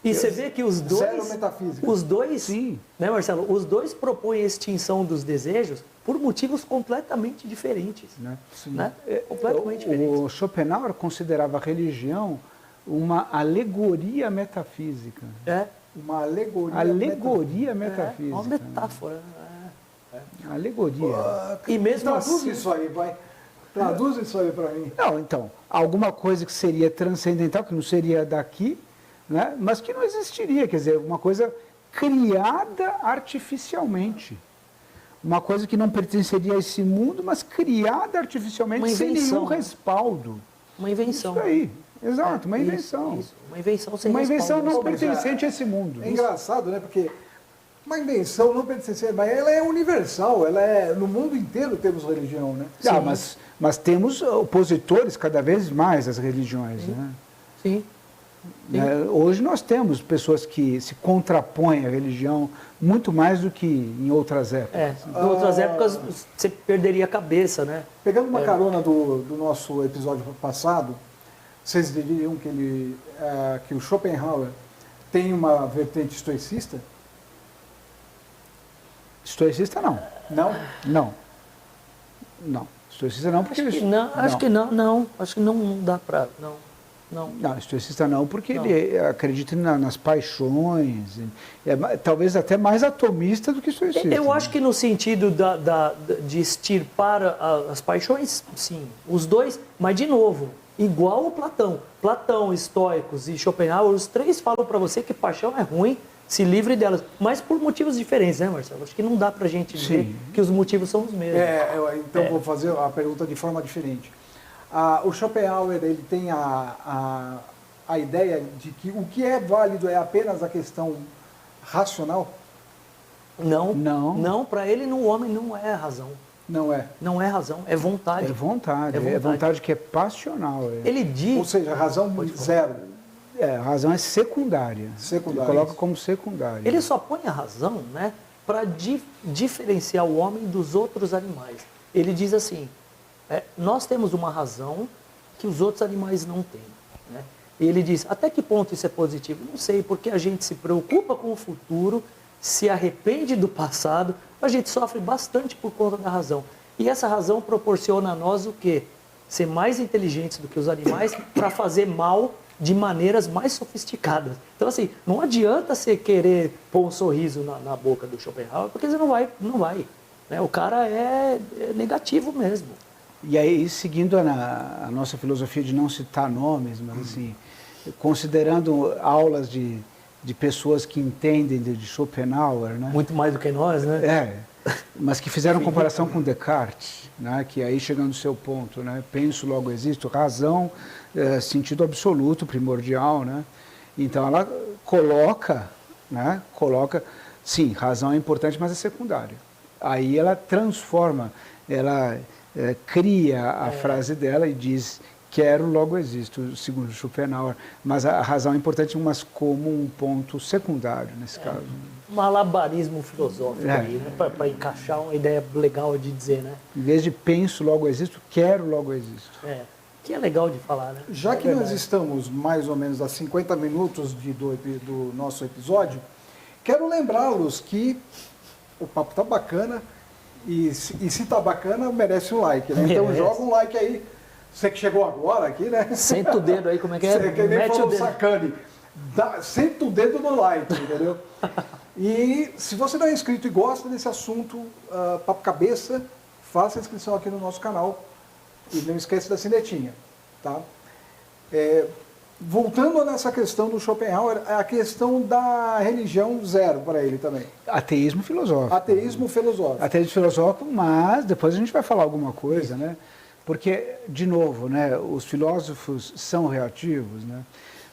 E você vê que os dois, sim, né, Marcelo? Os dois propõem a extinção dos desejos por motivos completamente diferentes. Né? Né? Completamente diferentes. O Schopenhauer considerava a religião uma alegoria metafísica. Uma alegoria. Alegoria metafísica. Uma metáfora. Alegoria. E mesmo traduz isso aí, vai. Traduz isso aí para mim. Não, então, alguma coisa que seria transcendental, que não seria daqui, né? Mas que não existiria, quer dizer, uma coisa criada artificialmente. Uma coisa que não pertenceria a esse mundo, mas criada artificialmente sem nenhum respaldo. Uma invenção. Isso aí, exato, uma invenção. Isso. Uma invenção sem uma respaldo. invenção não pertencente a esse mundo. É engraçado, né? Porque uma invenção não pertencente, mas ela é universal, ela é, no mundo inteiro temos religião, né? Mas temos opositores cada vez mais às religiões, né? Sim. Hoje nós temos pessoas que se contrapõem à religião muito mais do que em outras épocas. Em outras épocas você perderia a cabeça, né? Pegando uma carona do nosso episódio passado, vocês diriam que o Schopenhauer tem uma vertente estoicista? Estoicista não. Não? Não. Não. Estoicista não, porque... Acho que não dá para... Não, estoicista não, porque ele acredita nas paixões, talvez até mais atomista do que estoicista. Eu acho que no sentido de extirpar as paixões, sim, os dois, mas de novo, igual o Platão. Platão, estoicos e Schopenhauer, os 3 falam para você que paixão é ruim, se livre delas, mas por motivos diferentes, né, Marcelo? Acho que não dá para a gente dizer que os motivos são os mesmos. Então vou fazer a pergunta de forma diferente. O Schopenhauer ele tem a ideia de que o que é válido é apenas a questão racional? Não, para ele o homem não é razão. Não é? Não é razão, é vontade. É vontade que é passional. Ele diz... Ou seja, razão zero. A razão é secundária. Ele coloca como secundária. Ele só põe a razão, né, para diferenciar o homem dos outros animais. Ele diz assim... nós temos uma razão que os outros animais não têm. Né? E ele diz, até que ponto isso é positivo? Não sei, porque a gente se preocupa com o futuro, se arrepende do passado, a gente sofre bastante por conta da razão. E essa razão proporciona a nós o quê? Ser mais inteligentes do que os animais para fazer mal de maneiras mais sofisticadas. Então, assim, não adianta você querer pôr um sorriso na boca do Schopenhauer, porque você não vai. Né? O cara é negativo mesmo. E aí, seguindo a nossa filosofia de não citar nomes, mas assim, considerando aulas de pessoas que entendem de Schopenhauer, né? Muito mais do que nós, né? Mas que fizeram comparação com Descartes, né? Que aí chegando ao seu ponto, né? Penso, logo existo, razão, sentido absoluto, primordial, né? Então ela coloca sim, razão é importante, mas é secundária. Aí ela transforma, ela cria a frase dela e diz, quero, logo existo, segundo Schopenhauer. Mas a razão é importante, mas como um ponto secundário, nesse caso. Um malabarismo filosófico aí, né? Para encaixar uma ideia legal de dizer, né? Em vez de penso, logo existo, quero, logo existo. Que é legal de falar, né? Já que nós estamos mais ou menos a 50 minutos do nosso episódio, quero lembrá-los que o papo tá bacana e se tá bacana, merece um like, né? Então joga um like aí. Você que chegou agora aqui, né? Senta o dedo aí, como é que é? Você que nem Mete falou o dedo. Sacane. Senta o dedo no like, entendeu? E se você não é inscrito e gosta desse assunto, papo cabeça, faça a inscrição aqui no nosso canal. E não esqueça da sinetinha, tá? Voltando nessa questão do Schopenhauer, a questão da religião zero para ele também. Ateísmo filosófico. Ateísmo filosófico. Ateísmo filosófico, mas depois a gente vai falar alguma coisa, né? Porque, de novo, né, os filósofos são reativos, né?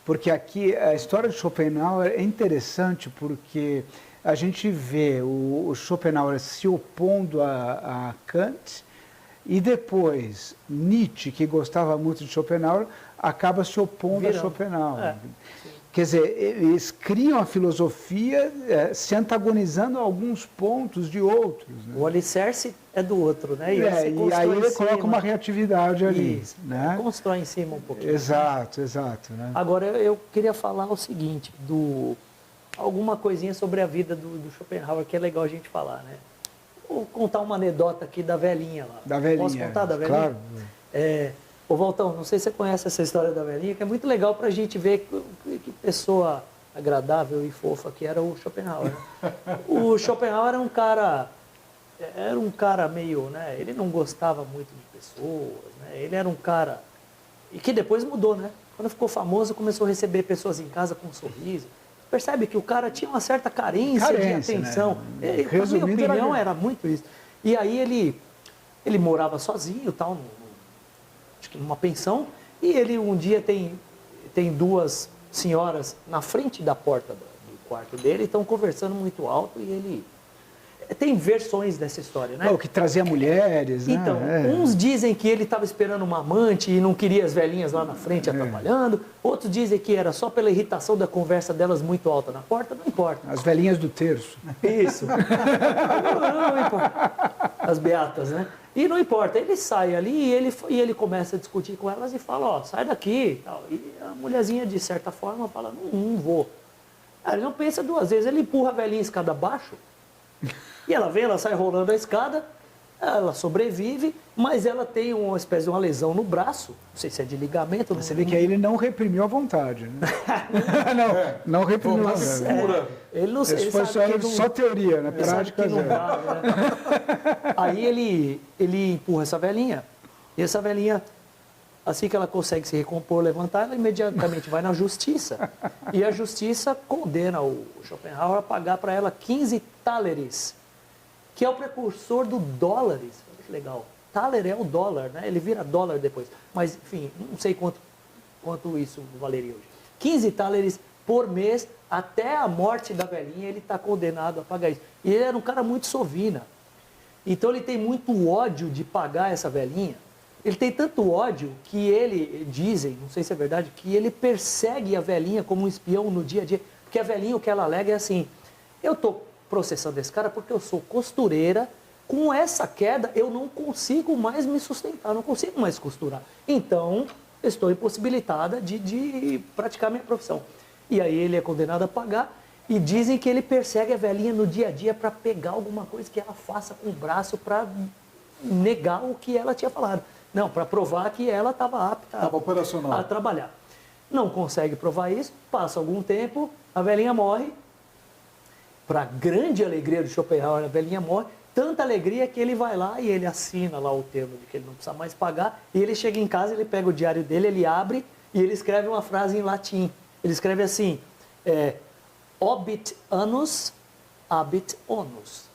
Porque aqui a história de Schopenhauer é interessante porque a gente vê o Schopenhauer se opondo a Kant e depois Nietzsche, que gostava muito de Schopenhauer, acaba se opondo a Schopenhauer. Quer dizer, eles criam a filosofia se antagonizando a alguns pontos de outros. Né? O alicerce é do outro, né? E aí ele coloca uma reatividade ali. Isso, né? Constrói em cima um pouquinho. Exato, exato. Né? Agora, eu queria falar o seguinte, alguma coisinha sobre a vida do Schopenhauer, que é legal a gente falar, né? Vou contar uma anedota aqui da velhinha lá. Da velhinha. Posso contar da velhinha? Claro. Ô, Valtão, não sei se você conhece essa história da velhinha, que é muito legal para a gente ver que pessoa agradável e fofa que era o Schopenhauer. Né? O Schopenhauer era um cara meio, né? Ele não gostava muito de pessoas, né? Ele era um cara e que depois mudou, né? Quando ficou famoso, começou a receber pessoas em casa com um sorriso. Percebe que o cara tinha uma certa carência de atenção. Né? Na minha opinião, era muito isso. E aí ele morava sozinho, tal, acho que numa pensão, e ele um dia tem duas senhoras na frente da porta do quarto dele, estão conversando muito alto, e ele... Tem versões dessa história, né? O que trazia mulheres, né? Então, uns dizem que ele estava esperando uma amante e não queria as velhinhas lá na frente atrapalhando. Outros dizem que era só pela irritação da conversa delas muito alta na porta. Não importa. As velhinhas do terço. Isso. não importa. As beatas, né? E não importa. Ele sai ali e ele começa a discutir com elas e fala, ó, sai daqui. Tal. E a mulherzinha, de certa forma, fala, não vou. Ele não pensa duas vezes. Ele empurra a velhinha escada abaixo. E ela sai rolando a escada, ela sobrevive, mas ela tem uma espécie de uma lesão no braço, não sei se é de ligamento. Você vê que aí ele não reprimiu a vontade, né? não reprimiu a vontade. Ele não Isso foi só teoria, né? Prática não dá, né? Aí ele empurra essa velhinha, e essa velhinha, assim que ela consegue se recompor, levantar, ela imediatamente vai na justiça. E a justiça condena o Schopenhauer a pagar para ela 15 thalers, que é o precursor do dólares. Olha que legal. Thaler é o dólar, né? Ele vira dólar depois. Mas, enfim, não sei quanto isso valeria hoje. 15 thalers por mês, até a morte da velhinha, ele está condenado a pagar isso. E ele era um cara muito sovina. Então ele tem muito ódio de pagar essa velhinha. Ele tem tanto ódio que dizem, não sei se é verdade, que ele persegue a velhinha como um espião no dia a dia. Porque a velhinha, o que ela alega é assim, eu estou processando esse cara porque eu sou costureira, com essa queda eu não consigo mais me sustentar, não consigo mais costurar. Então, eu estou impossibilitada de praticar minha profissão. E aí ele é condenado a pagar e dizem que ele persegue a velhinha no dia a dia para pegar alguma coisa que ela faça com o braço para negar o que ela tinha falado. Não, para provar que ela estava apta a trabalhar. Não consegue provar isso, passa algum tempo, a velhinha morre. Para grande alegria do Schopenhauer, a velhinha morre. Tanta alegria que ele vai lá e ele assina lá o termo de que ele não precisa mais pagar. E ele chega em casa, ele pega o diário dele, ele abre e ele escreve uma frase em latim. Ele escreve assim, obit annus, habit onus.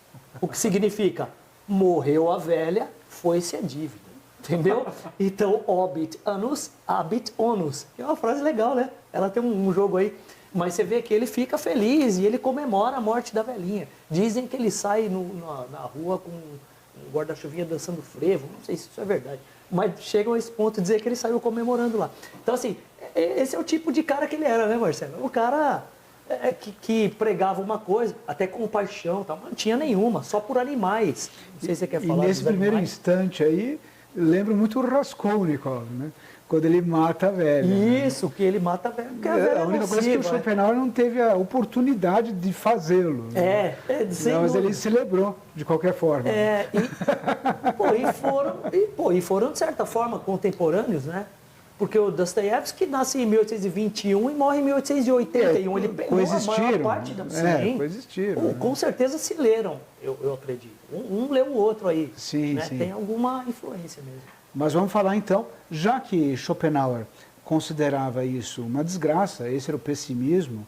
O que significa, morreu a velha, foi-se a dívida. Entendeu? Então, obit annus, habit onus. É uma frase legal, né? Ela tem um jogo aí. Mas você vê que ele fica feliz e ele comemora a morte da velhinha. Dizem que ele sai na rua com um guarda-chuvinha dançando frevo, não sei se isso é verdade. Mas chegam a esse ponto de dizer que ele saiu comemorando lá. Então, assim, esse é o tipo de cara que ele era, né, Marcelo? O cara que pregava uma coisa, até com paixão, tal, não tinha nenhuma, só por animais. Não sei se você quer falar E nesse primeiro animais. instante aí, eu lembro muito o Raskolnikov, né? Quando ele mata a velha. Isso, que ele mata a velha, porque a velha A única coisa é que o nociva, Schopenhauer não teve a oportunidade de fazê-lo. Né? sem Não, mas dúvida. ele celebrou, de qualquer forma. E foram, de certa forma, contemporâneos, né? Porque o Dostoiévski nasce em 1821 e morre em 1881. Ele pegou a maior parte da... Sim, coexistiram. Né? Com certeza se leram, eu acredito. Um leu o outro aí. Sim, né? sim. Tem alguma influência mesmo. Mas vamos falar então, já que Schopenhauer considerava isso uma desgraça, esse era o pessimismo,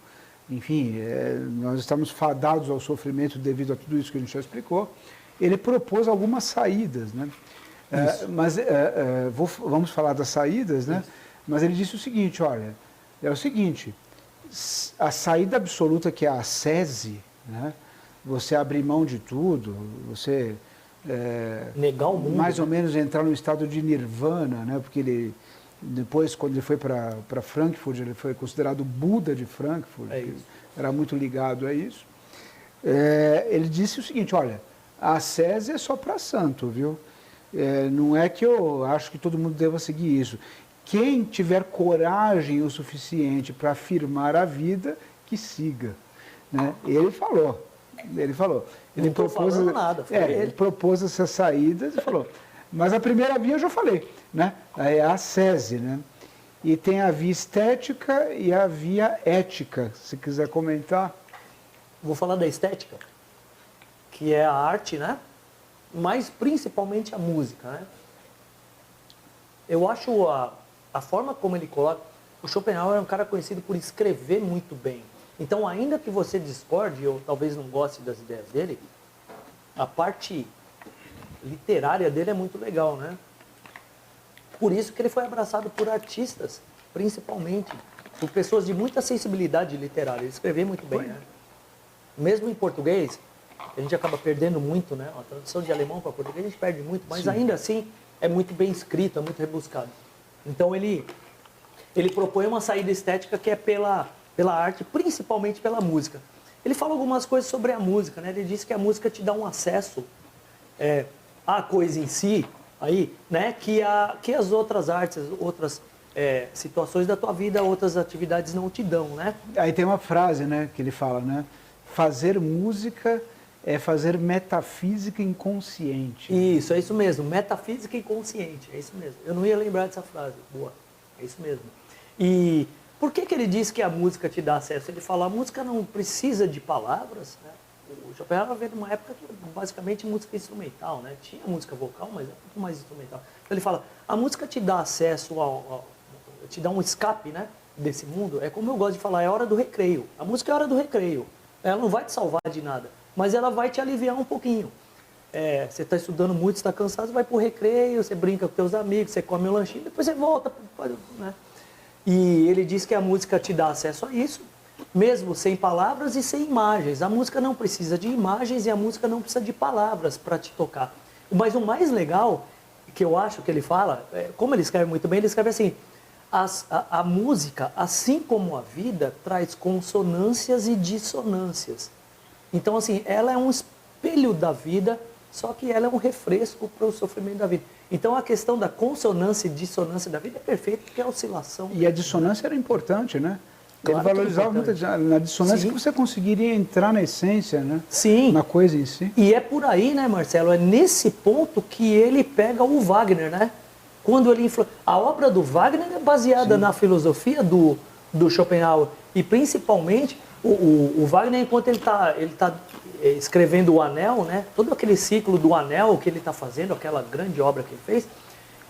enfim, nós estamos fadados ao sofrimento devido a tudo isso que a gente já explicou, ele propôs algumas saídas, né? Vamos falar das saídas, né? Mas ele disse o seguinte, olha, é o seguinte, a saída absoluta que é a ascese, né? Você abrir mão de tudo, você... negar o mundo. Mais ou menos entrar no estado de nirvana, né? Porque ele, depois, quando ele foi para Frankfurt, ele foi considerado o Buda de Frankfurt, era muito ligado a isso. Ele disse o seguinte, olha, a ascese é só para santo, viu? Não é que eu acho que todo mundo deva seguir isso. Quem tiver coragem o suficiente para afirmar a vida, que siga. Né? Ele falou. Ele não propôs nada, ele propôs essas saídas e falou. Mas a primeira via eu já falei, né? É a ascese, né? E tem a via estética e a via ética, se quiser comentar. Vou falar da estética, que é a arte, né? Mas principalmente a música, né? Eu acho a forma como ele coloca... O Schopenhauer é um cara conhecido por escrever muito bem. Então, ainda que você discorde, ou talvez não goste das ideias dele, a parte literária dele é muito legal, né? Por isso que ele foi abraçado por artistas, principalmente, por pessoas de muita sensibilidade literária. Ele escreveu muito bem, né? Mesmo em português, a gente acaba perdendo muito, né? A tradução de alemão para português a gente perde muito, mas ainda assim é muito bem escrito, é muito rebuscado. Então, ele propõe uma saída estética que é pela arte, principalmente pela música. Ele fala algumas coisas sobre a música, né? Ele diz que a música te dá um acesso à coisa em si, aí, né? Que as outras artes, outras situações da tua vida, outras atividades não te dão, né? Aí tem uma frase, né, que ele fala, né? Fazer música é fazer metafísica inconsciente. Isso, é isso mesmo. Metafísica inconsciente, é isso mesmo. Eu não ia lembrar dessa frase. Boa, é isso mesmo. E... por que ele diz que a música te dá acesso? Ele fala, a música não precisa de palavras, né? O Schopenhauer veio numa época que basicamente música instrumental, né? Tinha música vocal, mas é muito mais instrumental. Então ele fala, a música te dá acesso te dá um escape, né, desse mundo. É como eu gosto de falar, é hora do recreio. A música é hora do recreio. Ela não vai te salvar de nada, mas ela vai te aliviar um pouquinho. Você está estudando muito, está cansado, você vai pro recreio, você brinca com teus amigos, você come um lanchinho, depois você volta, né? E ele diz que a música te dá acesso a isso, mesmo sem palavras e sem imagens. A música não precisa de imagens e a música não precisa de palavras para te tocar. Mas o mais legal, que eu acho que ele fala, como ele escreve muito bem, ele escreve assim, a música, assim como a vida, traz consonâncias e dissonâncias. Então, assim, ela é um espelho da vida, só que ela é um refresco para o sofrimento da vida. Então, a questão da consonância e dissonância da vida é perfeita, porque é a oscilação. E a dissonância era importante, né? Claro ele valorizava muito na dissonância. Sim. Que você conseguiria entrar na essência, né? Sim. Na coisa em si. E é por aí, né, Marcelo? É nesse ponto que ele pega o Wagner, né? Quando ele a obra do Wagner é baseada na filosofia do Schopenhauer. E principalmente, o Wagner, enquanto ele tá escrevendo o Anel, né? Todo aquele ciclo do Anel que ele está fazendo, aquela grande obra que ele fez,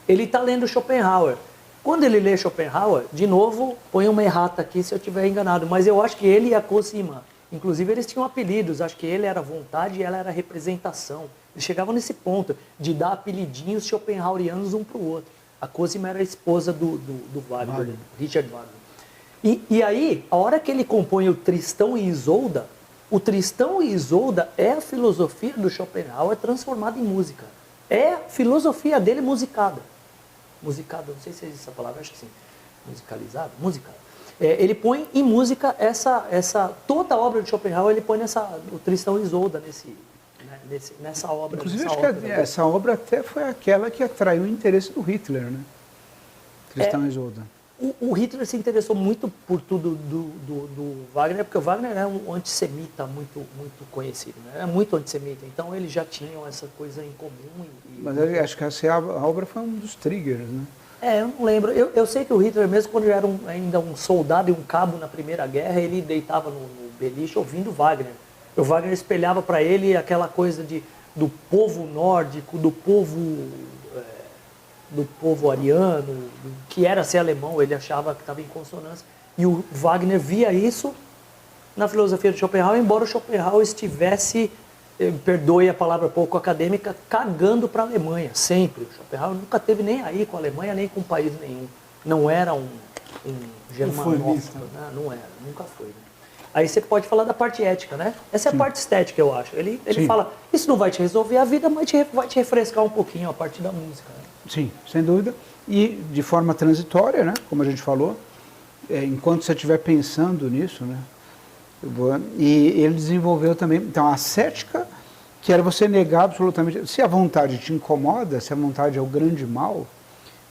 ele está lendo Schopenhauer. Quando ele lê Schopenhauer, de novo, põe uma errata aqui se eu estiver enganado, mas eu acho que ele e a Cosima, inclusive eles tinham apelidos, acho que ele era vontade e ela era representação. Eles chegavam nesse ponto de dar apelidinhos schopenhauerianos um para o outro. A Cosima era a esposa do Wagner, do Richard Wagner. E aí, a hora que ele compõe o Tristão e Isolda, o Tristão e Isolda é a filosofia do Schopenhauer transformada em música. É a filosofia dele musicada. Musicada, não sei se existe essa palavra, acho que sim. Musicalizada? Musicada. Ele põe em música toda a obra de Schopenhauer, ele põe o Tristão e Isolda nessa obra. Inclusive, acho que essa obra até foi aquela que atraiu o interesse do Hitler, né? Tristão e Isolda. O Hitler se interessou muito por tudo do Wagner, porque o Wagner era um antissemita muito conhecido, né? Era muito antissemita, então eles já tinham essa coisa em comum. Mas eu acho que a obra foi um dos triggers, né? Eu não lembro. Eu sei que o Hitler, mesmo quando ele era ainda um soldado e um cabo na Primeira Guerra, ele deitava no beliche ouvindo Wagner. O Wagner espelhava para ele aquela coisa do povo nórdico, do povo ariano, que era ser alemão, ele achava que estava em consonância. E o Wagner via isso na filosofia de Schopenhauer, embora o Schopenhauer estivesse, perdoe a palavra pouco acadêmica, cagando para a Alemanha, sempre. O Schopenhauer nunca teve nem aí com a Alemanha, nem com país nenhum. Não era um germanófilo, né? Não era, nunca foi. Né? Aí você pode falar da parte ética, né? Essa é a parte estética, eu acho. Ele fala, isso não vai te resolver a vida, mas vai te refrescar um pouquinho a parte da música. Né? Sim, sem dúvida. E de forma transitória, né? Como a gente falou, enquanto você estiver pensando nisso, né? E ele desenvolveu também, então, a ascética, que era você negar absolutamente... Se a vontade te incomoda, se a vontade é o grande mal,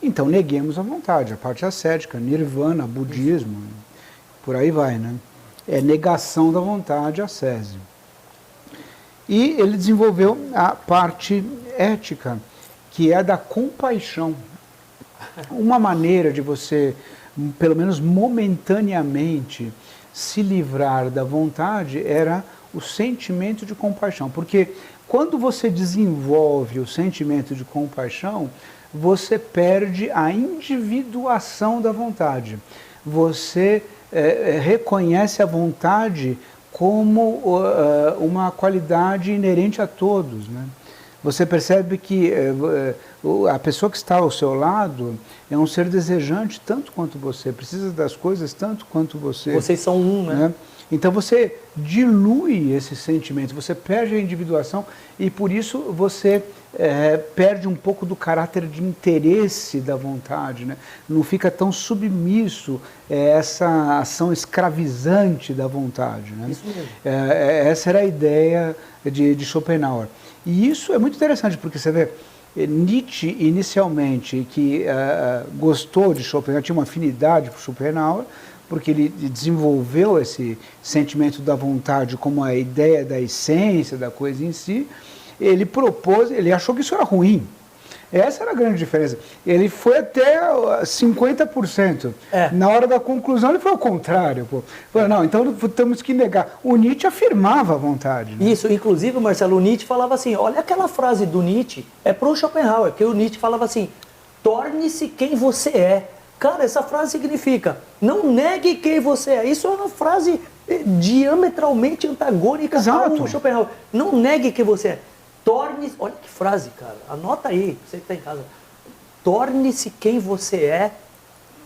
então neguemos a vontade, a parte ascética, nirvana, budismo, por aí vai, né? É negação da vontade, ascese. E ele desenvolveu a parte ética, que é da compaixão. Uma maneira de você, pelo menos momentaneamente, se livrar da vontade era o sentimento de compaixão. Porque quando você desenvolve o sentimento de compaixão, você perde a individuação da vontade. Você reconhece a vontade como uma qualidade inerente a todos, né? Você percebe que a pessoa que está ao seu lado é um ser desejante tanto quanto você, precisa das coisas tanto quanto você. Vocês são um, né? Então você dilui esse sentimento, você perde a individuação e por isso você perde um pouco do caráter de interesse da vontade, né? Não fica tão submisso a essa ação escravizante da vontade, né? Isso mesmo. Essa era a ideia de Schopenhauer. E isso é muito interessante, porque você vê, Nietzsche, inicialmente, que gostou de Schopenhauer, tinha uma afinidade por Schopenhauer, porque ele desenvolveu esse sentimento da vontade como a ideia da essência da coisa em si, ele achou que isso era ruim. Essa era a grande diferença. Ele foi até 50%. Na hora da conclusão, ele foi ao contrário. Falou, não, então temos que negar. O Nietzsche afirmava a vontade. Né? Isso, inclusive, Marcelo, o Nietzsche falava assim, olha aquela frase do Nietzsche, é pro Schopenhauer, que o Nietzsche falava assim, torne-se quem você é. Cara, essa frase significa, não negue quem você é. Isso é uma frase diametralmente antagônica ao Schopenhauer. Não negue quem você é. Torne-se, olha que frase, cara, anota aí, você que está em casa. Torne-se quem você é,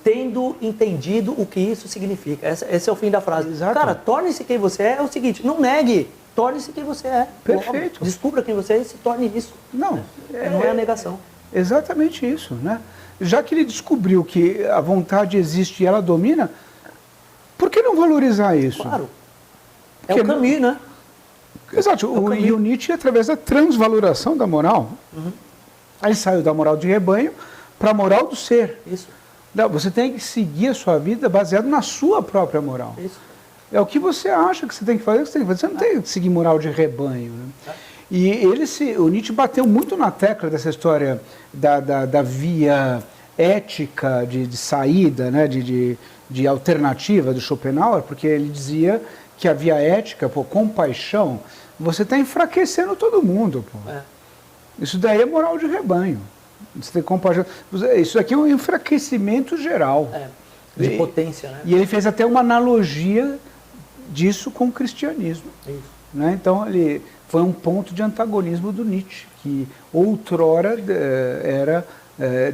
tendo entendido o que isso significa. Esse é o fim da frase. Exato. Cara, torne-se quem você é o seguinte, não negue, torne-se quem você é. Perfeito. Descubra quem você é e se torne isso. Não. Não é a negação. Exatamente isso, né? Já que ele descobriu que a vontade existe e ela domina, por que não valorizar isso? Claro. É o caminho, né? Exato. E o Nietzsche, através da transvaloração da moral, aí saiu da moral de rebanho para a moral do ser. Isso. Não, você tem que seguir a sua vida baseado na sua própria moral. Isso. É o que você acha que você tem que fazer, você não tem que seguir moral de rebanho. Né? E o Nietzsche bateu muito na tecla dessa história da via ética de saída, né? de alternativa do Schopenhauer, porque ele dizia que a via ética, compaixão, você está enfraquecendo todo mundo. Isso daí é moral de rebanho. Você tem compaixão. Isso aqui é um enfraquecimento geral. De potência, né? E ele fez até uma analogia disso com o cristianismo. Isso. Né? Então, ele foi um ponto de antagonismo do Nietzsche, que outrora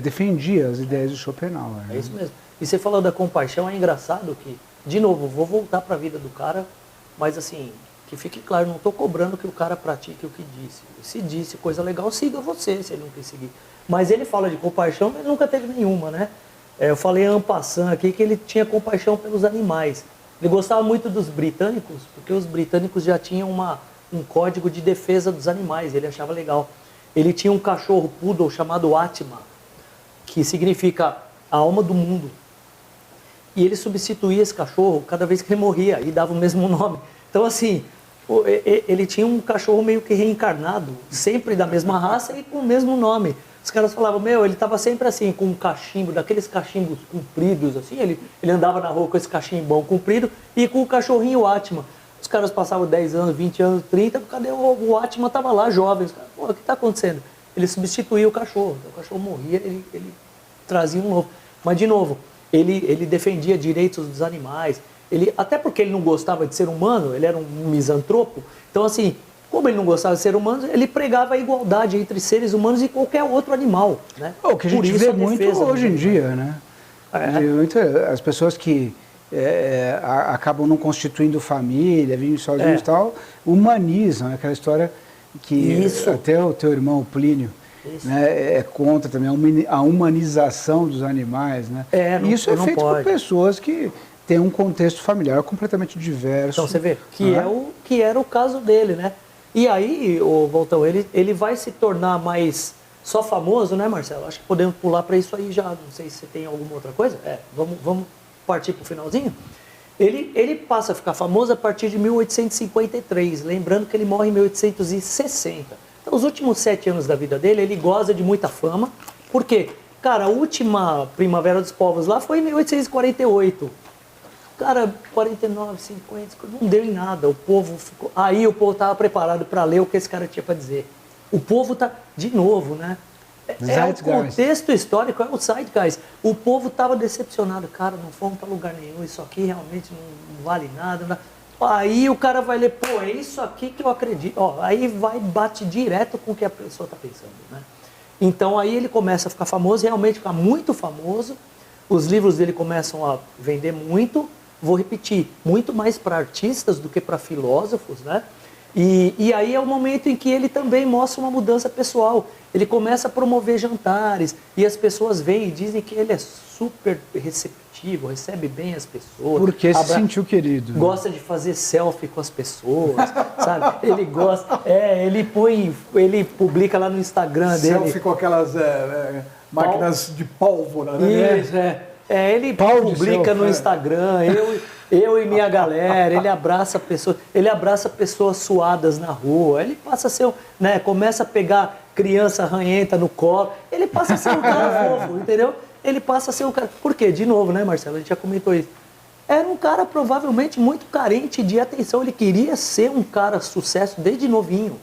defendia as ideias de Schopenhauer. É isso mesmo. E você falou da compaixão, é engraçado que, de novo, vou voltar para a vida do cara, mas assim, que fique claro, não estou cobrando que o cara pratique o que disse. Se disse coisa legal, siga você, se ele não quer seguir. Mas ele fala de compaixão, mas nunca teve nenhuma, né? Eu falei en passant aqui que ele tinha compaixão pelos animais. Ele gostava muito dos britânicos, porque os britânicos já tinham um código de defesa dos animais, ele achava legal. Ele tinha um cachorro poodle chamado Atma, que significa a alma do mundo. E ele substituía esse cachorro cada vez que ele morria e dava o mesmo nome. Então, assim, ele tinha um cachorro meio que reencarnado, sempre da mesma raça e com o mesmo nome. Os caras falavam, ele estava sempre assim, com um cachimbo, daqueles cachimbos compridos, assim, ele andava na rua com esse cachimbão comprido e com o cachorrinho Atma. Os caras passavam 10 anos, 20 anos, 30, cadê o Atma? Estava lá, jovem. Os caras, o que está acontecendo? Ele substituía o cachorro morria, ele trazia um novo. Mas, de novo, ele defendia direitos dos animais, até porque ele não gostava de ser humano, ele era um misantropo, então, assim, como ele não gostava de ser humano, ele pregava a igualdade entre seres humanos e qualquer outro animal. Né? O que a gente vê muito hoje em dia, né? As pessoas que acabam não constituindo família, vivem sozinhos e tal, humanizam aquela história que até o teu irmão, o Plínio, né, é contra também a humanização dos animais. Né? Isso é feito por pessoas que têm um contexto familiar completamente diverso. Então você vê, que era o caso dele, né? E aí, Voltão, ele vai se tornar mais só famoso, né, Marcelo? Acho que podemos pular para isso aí já. Não sei se você tem alguma outra coisa. Vamos partir para o finalzinho? Ele passa a ficar famoso a partir de 1853, lembrando que ele morre em 1860. Então, os últimos 7 anos da vida dele, ele goza de muita fama. Por quê? Cara, a última Primavera dos Povos lá foi em 1848. Cara, 49, 50, não deu em nada. O povo ficou... Aí o povo estava preparado para ler o que esse cara tinha para dizer. O povo está, de novo, né? O contexto histórico, é o zeitgeist. O povo estava decepcionado. Cara, não fomos para lugar nenhum, isso aqui realmente não vale nada. Aí o cara vai ler, é isso aqui que eu acredito. Aí bate direto com o que a pessoa está pensando, né? Então aí ele começa a ficar famoso, realmente ficar muito famoso. Os livros dele começam a vender muito. Vou repetir, muito mais para artistas do que para filósofos, né? E aí é o momento em que ele também mostra uma mudança pessoal. Ele começa a promover jantares e as pessoas vêm e dizem que ele é super receptivo, recebe bem as pessoas. Porque se sentiu querido. Gosta de fazer selfie com as pessoas, sabe? Ele gosta, ele publica lá no Instagram dele. Selfie com aquelas máquinas de pólvora, né? Isso, ele publica no Instagram, eu e minha galera, ele abraça pessoas suadas na rua, ele passa a ser, né, começa a pegar criança ranhenta no colo, ele passa a ser um cara fofo, entendeu? Ele passa a ser um cara... Por quê? De novo, né, Marcelo? A gente já comentou isso. Era um cara provavelmente muito carente de atenção, ele queria ser um cara sucesso desde novinho.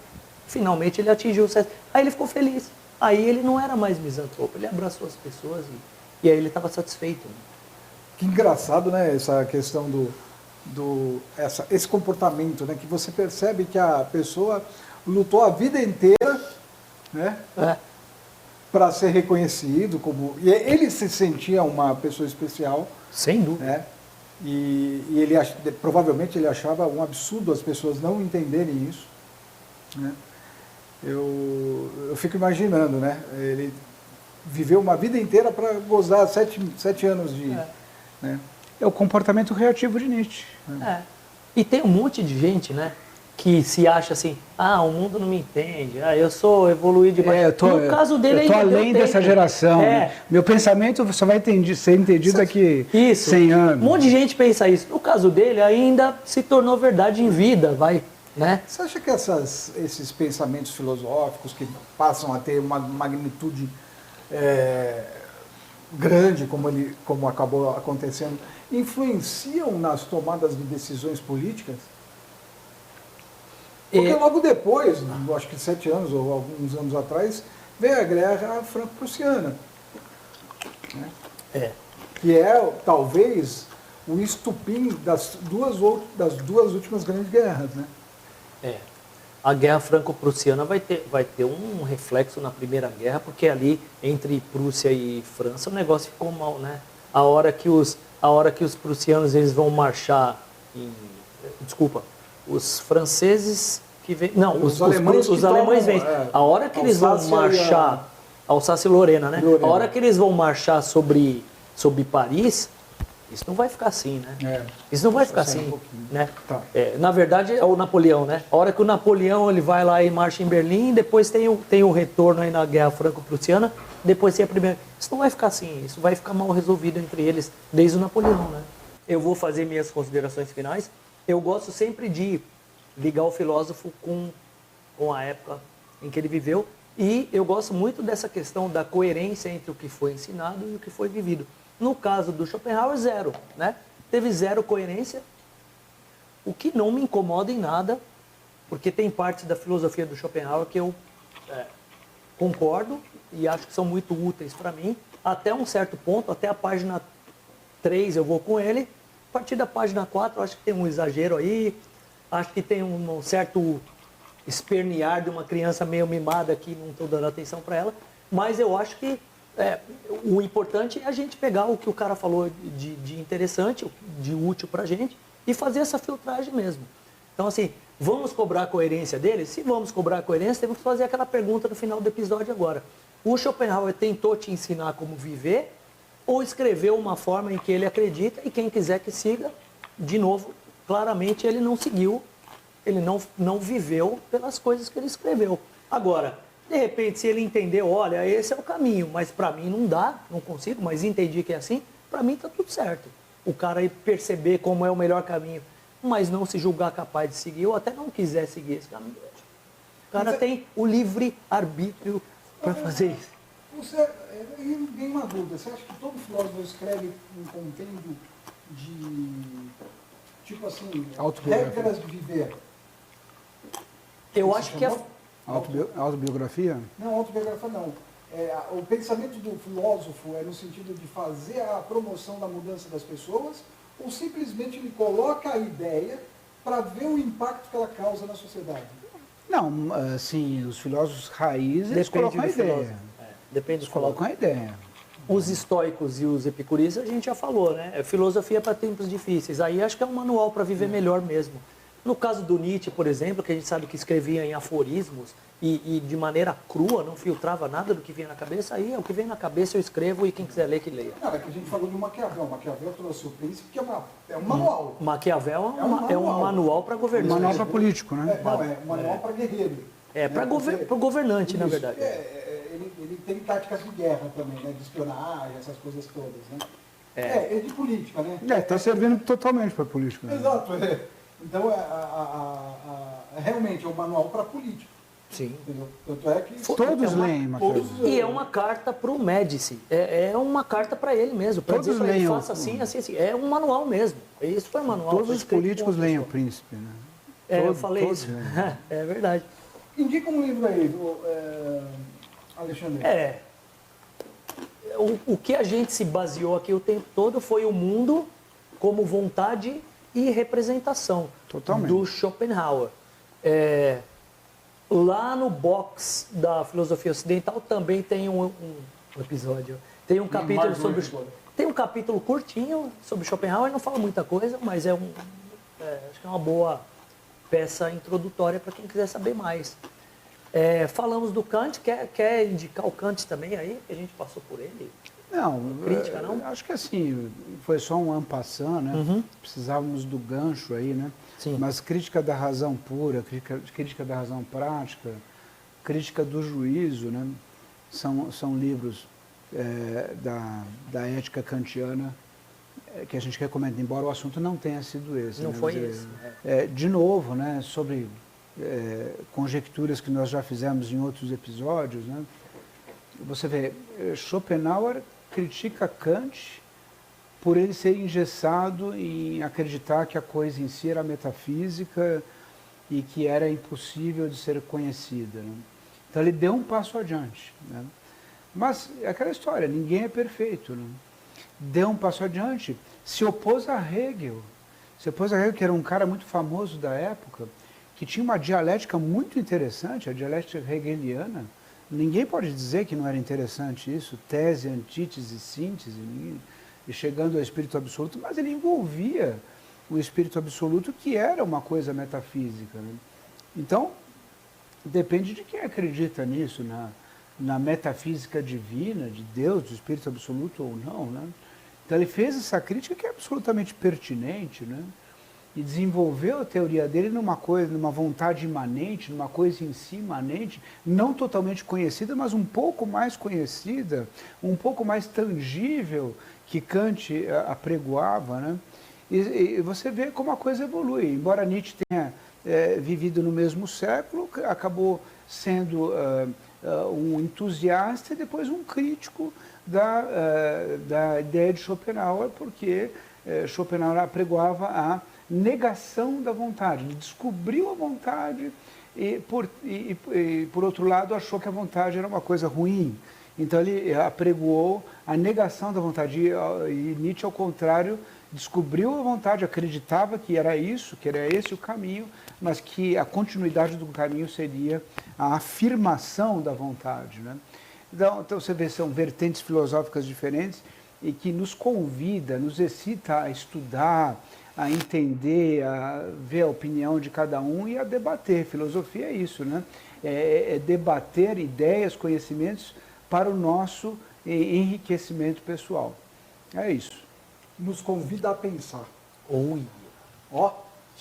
Finalmente ele atingiu o sucesso. Aí ele ficou feliz. Aí ele não era mais misantropo, ele abraçou as pessoas e aí ele estava satisfeito. Né? Que engraçado, né, essa questão esse comportamento, né, que você percebe que a pessoa lutou a vida inteira, né, para ser reconhecido como... E ele se sentia uma pessoa especial. Sem dúvida. Né, e provavelmente ele achava um absurdo as pessoas não entenderem isso. Né. Eu fico imaginando, né, ele viveu uma vida inteira para gozar 7 anos de... Né? É o comportamento reativo de Nietzsche. Né? E tem um monte de gente, né, que se acha assim, o mundo não me entende, eu sou evoluído demais. No caso dele, eu estou além dessa geração. Né? Meu pensamento só vai ser entendido daqui 100 anos. Um monte de gente pensa isso. No caso dele, ainda se tornou verdade em vida, né? Você acha que esses pensamentos filosóficos que passam a ter uma magnitude grande, como acabou acontecendo, influenciam nas tomadas de decisões políticas? Porque logo depois, acho que 7 anos ou alguns anos atrás, veio a guerra franco-prussiana. Né? Que é, talvez, o estupim das duas últimas grandes guerras. Né? A guerra franco-prussiana vai ter um reflexo na Primeira Guerra, porque ali, entre Prússia e França, o negócio ficou mal, né? a hora que os prussianos eles vão marchar desculpa, os franceses que vêm, não, os alemães vêm. A hora que eles vão marchar, Alsácia e Lorena, né? A hora que eles vão marchar sobre Paris, isso não vai ficar assim, né? Isso não vai ficar assim, né? Tá. Na verdade, é o Napoleão, né? A hora que o Napoleão ele vai lá e marcha em Berlim, depois tem o retorno aí na Guerra Franco-Prussiana, depois tem a primeira. Isso não vai ficar assim, isso vai ficar mal resolvido entre eles desde o Napoleão, né? Eu vou fazer minhas considerações finais. Eu gosto sempre de ligar o filósofo com a época em que ele viveu, e eu gosto muito dessa questão da coerência entre o que foi ensinado e o que foi vivido. No caso do Schopenhauer, zero, né? Teve zero coerência, o que não me incomoda em nada, porque tem partes da filosofia do Schopenhauer que eu concordo e acho que são muito úteis para mim, até um certo ponto, até a página 3 eu vou com ele, a partir da página 4 eu acho que tem um exagero aí, acho que tem um certo espernear de uma criança meio mimada que não estou dando atenção para ela, mas eu acho que o importante é a gente pegar o que o cara falou de interessante, de útil para a gente, e fazer essa filtragem mesmo. Então, assim, vamos cobrar a coerência dele? Se vamos cobrar a coerência, temos que fazer aquela pergunta no final do episódio agora. O Schopenhauer tentou te ensinar como viver ou escreveu uma forma em que ele acredita e quem quiser que siga, de novo, claramente ele não seguiu, ele não viveu pelas coisas que ele escreveu. Agora, de repente, se ele entendeu, olha, esse é o caminho, mas para mim não dá, não consigo, mas entendi que é assim, para mim está tudo certo. O cara aí perceber como é o melhor caminho, mas não se julgar capaz de seguir, ou até não quiser seguir esse caminho. O cara tem o livre arbítrio para fazer isso. Tem uma dúvida, você acha que todo filósofo escreve um contendo de, tipo assim, regras de viver? Eu acho que Autobiografia? Não, autobiografia não. O pensamento do filósofo é no sentido de fazer a promoção da mudança das pessoas, ou simplesmente ele coloca a ideia para ver o impacto que ela causa na sociedade? Não, assim, os filósofos raízes, eles colocam a ideia. Depende Eles colocam a ideia. Os estoicos e os epicuristas, a gente já falou, né? É filosofia para tempos difíceis. Aí acho que é um manual para viver melhor mesmo. No caso do Nietzsche, por exemplo, que a gente sabe que escrevia em aforismos e de maneira crua, não filtrava nada do que vinha na cabeça, aí o que vem na cabeça eu escrevo e quem quiser ler, que leia. Cara, que a gente falou de Maquiavel. Maquiavel trouxe o Príncipe, que é um manual. Maquiavel é um manual para governante. Manual para político, né? É um manual para guerreiro. Para governante, na verdade. Ele tem táticas de guerra também, né? De espionagem, essas coisas todas, né? É de política, né? Está servindo totalmente para política. Né? Exato, Então, realmente é um manual para político. Sim. Entendeu? Tanto é que Todos leem, Matheus. E é uma carta para o Médici. É uma carta para ele mesmo. Para dizer para ele, faça assim, assim, assim. É um manual mesmo. Isso foi um manual. Todos os políticos leem o Príncipe, né? Eu falei isso. É verdade. Indica um livro aí, Alexandre. O que a gente se baseou aqui o tempo todo foi o mundo como vontade e representação. Totalmente. Do Schopenhauer. Lá no box da filosofia ocidental também tem um episódio. Tem um capítulo sobre tem um capítulo curtinho sobre Schopenhauer, não fala muita coisa, mas acho que é uma boa peça introdutória para quem quiser saber mais. Falamos do Kant, quer indicar o Kant também aí, que a gente passou por ele? Não, crítica, não? Acho que assim, foi só um en passant, né? Uhum. Precisávamos do gancho aí, né? Sim. Mas crítica da razão pura, crítica da razão prática, crítica do juízo, né? São livros da ética kantiana que a gente recomenda, embora o assunto não tenha sido esse. Não né? foi esse. De novo, né? Sobre conjecturas que nós já fizemos em outros episódios, né? Você vê, Schopenhauer critica Kant por ele ser engessado em acreditar que a coisa em si era metafísica e que era impossível de ser conhecida. Né? Então ele deu um passo adiante. Né? Mas é aquela história, ninguém é perfeito. Né? Deu um passo adiante, se opôs a Hegel. Se opôs a Hegel, que era um cara muito famoso da época, que tinha uma dialética muito interessante, a dialética hegeliana. Ninguém pode dizer que não era interessante isso, tese, antítese, síntese. e chegando ao Espírito Absoluto, mas ele envolvia o Espírito Absoluto, que era uma coisa metafísica. Né? Então, depende de quem acredita nisso, na metafísica divina, de Deus, do Espírito Absoluto ou não. Né? Então ele fez essa crítica que é absolutamente pertinente, né? E desenvolveu a teoria dele numa vontade imanente, numa coisa em si imanente, não totalmente conhecida, mas um pouco mais conhecida, um pouco mais tangível que Kant apregoava, né? E você vê como a coisa evolui. Embora Nietzsche tenha vivido no mesmo século, acabou sendo um entusiasta e depois um crítico da ideia de Schopenhauer, porque Schopenhauer apregoava a negação da vontade. Ele descobriu a vontade e, por outro lado, achou que a vontade era uma coisa ruim. Então, ele apregoou a negação da vontade. E Nietzsche, ao contrário, descobriu a vontade, acreditava que era isso, que era esse o caminho, mas que a continuidade do caminho seria a afirmação da vontade. Né? Então, você vê, são vertentes filosóficas diferentes e que nos convida, nos excita a estudar, a entender, a ver a opinião de cada um e a debater. Filosofia é isso, né? É debater ideias, conhecimentos para o nosso enriquecimento pessoal. É isso. Nos convida a pensar. Oi. Ó.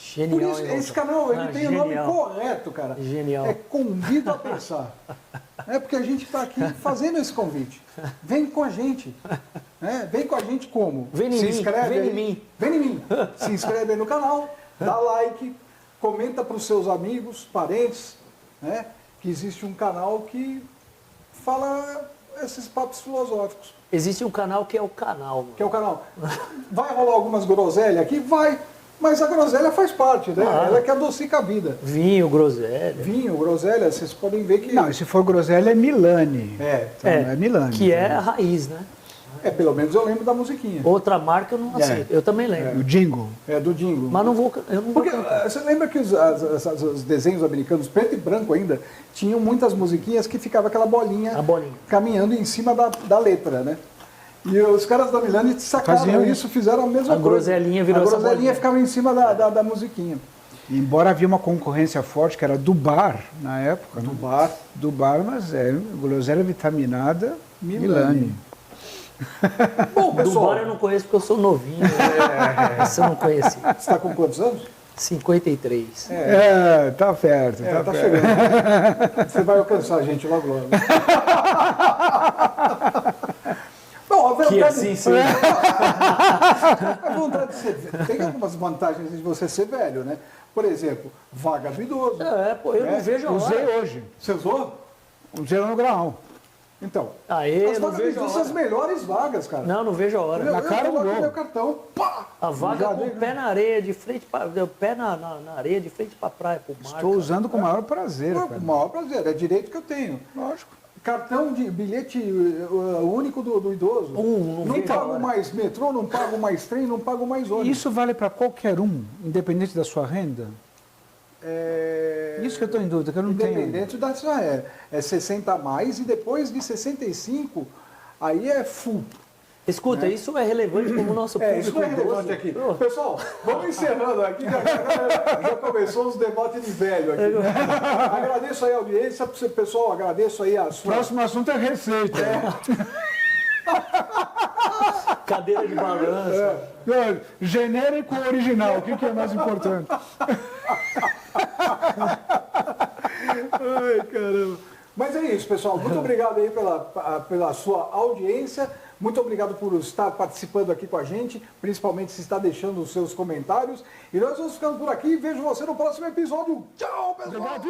Genial. Por isso, esse canal ele tem o nome correto, cara. Genial. É Convido a Pensar. É porque a gente está aqui fazendo esse convite. Vem com a gente. Vem com a gente como? Vem em Se mim, inscreve vem aí. em mim. Vem em mim. Se inscreve aí no canal, dá like, comenta para os seus amigos, parentes, né, que existe um canal que fala esses papos filosóficos. Existe um canal que é o canal. Que é o canal. Vai rolar algumas groselhas aqui? Vai. Mas a groselha faz parte, né? Ela que adocica a vida. Vinho, groselha. Vinho, groselha, vocês podem ver que... Não, se for groselha é Milani. Então, é Milani. Que é a raiz, né? Pelo menos eu lembro da musiquinha. Outra marca eu não aceito. Eu também lembro. O jingle. Do jingle. Mas eu não vou Porque cantar. você lembra que os desenhos americanos, preto e branco ainda, tinham muitas musiquinhas que ficava aquela bolinha, A bolinha. caminhando em cima da letra, né? E os caras da Milani sacaram Faziam isso, fizeram a mesma coisa. Groselinha virou a essa groselinha bolinha. ficava em cima da musiquinha. Embora havia uma concorrência forte, que era do bar, na época. Do né? bar. Do bar, mas groselha vitaminada Milani. Bom, Do pessoal, bar eu não conheço porque eu sou novinho. Esse eu não conheci. você está com quantos anos? 53. Tá perto, Tá perto. chegando. Você vai alcançar a gente logo logo. Bom, a verdade... Que assim seja. A vontade de ser velho. Tem algumas vantagens de você ser velho, né? Por exemplo, vaga do idoso. Eu não vejo a hora. Usei hoje. Você usou? Usei no grau. Então. Aê, as não vagas vejo a do são as hora. melhores vagas, cara. Não vejo a hora. Na cara eu do coloco gol. meu cartão. Pá! A vaga Já com dei, o pé na areia, de frente para pé na areia, de frente para a praia, pro mar. Estou usando com o maior prazer. Com cara. o maior prazer, é direito que eu tenho. Lógico. Cartão de bilhete único do idoso. Não Não vejo a pago hora. mais metrô, não pago mais trem, não pago mais ônibus. Isso vale para qualquer um, independente da sua renda? Isso que eu estou em dúvida, que eu não tenho. Independente da sua é 60 a mais e depois de 65, aí é full. Escuta, isso é relevante para o nosso público Isso não é relevante idoso. aqui. Pessoal, vamos encerrando aqui, já começou os debates de velho aqui. Agradeço aí a audiência, pessoal, agradeço aí a sua... Próximo assunto é receita. Cadeira de balanço. Genérico ou original, o que é mais importante? Ai, caramba. Mas é isso, pessoal. Muito obrigado aí pela sua audiência. Muito obrigado por estar participando aqui com a gente, principalmente se está deixando os seus comentários. E nós vamos ficando por aqui. Vejo você no próximo episódio. Tchau, pessoal! Obrigado.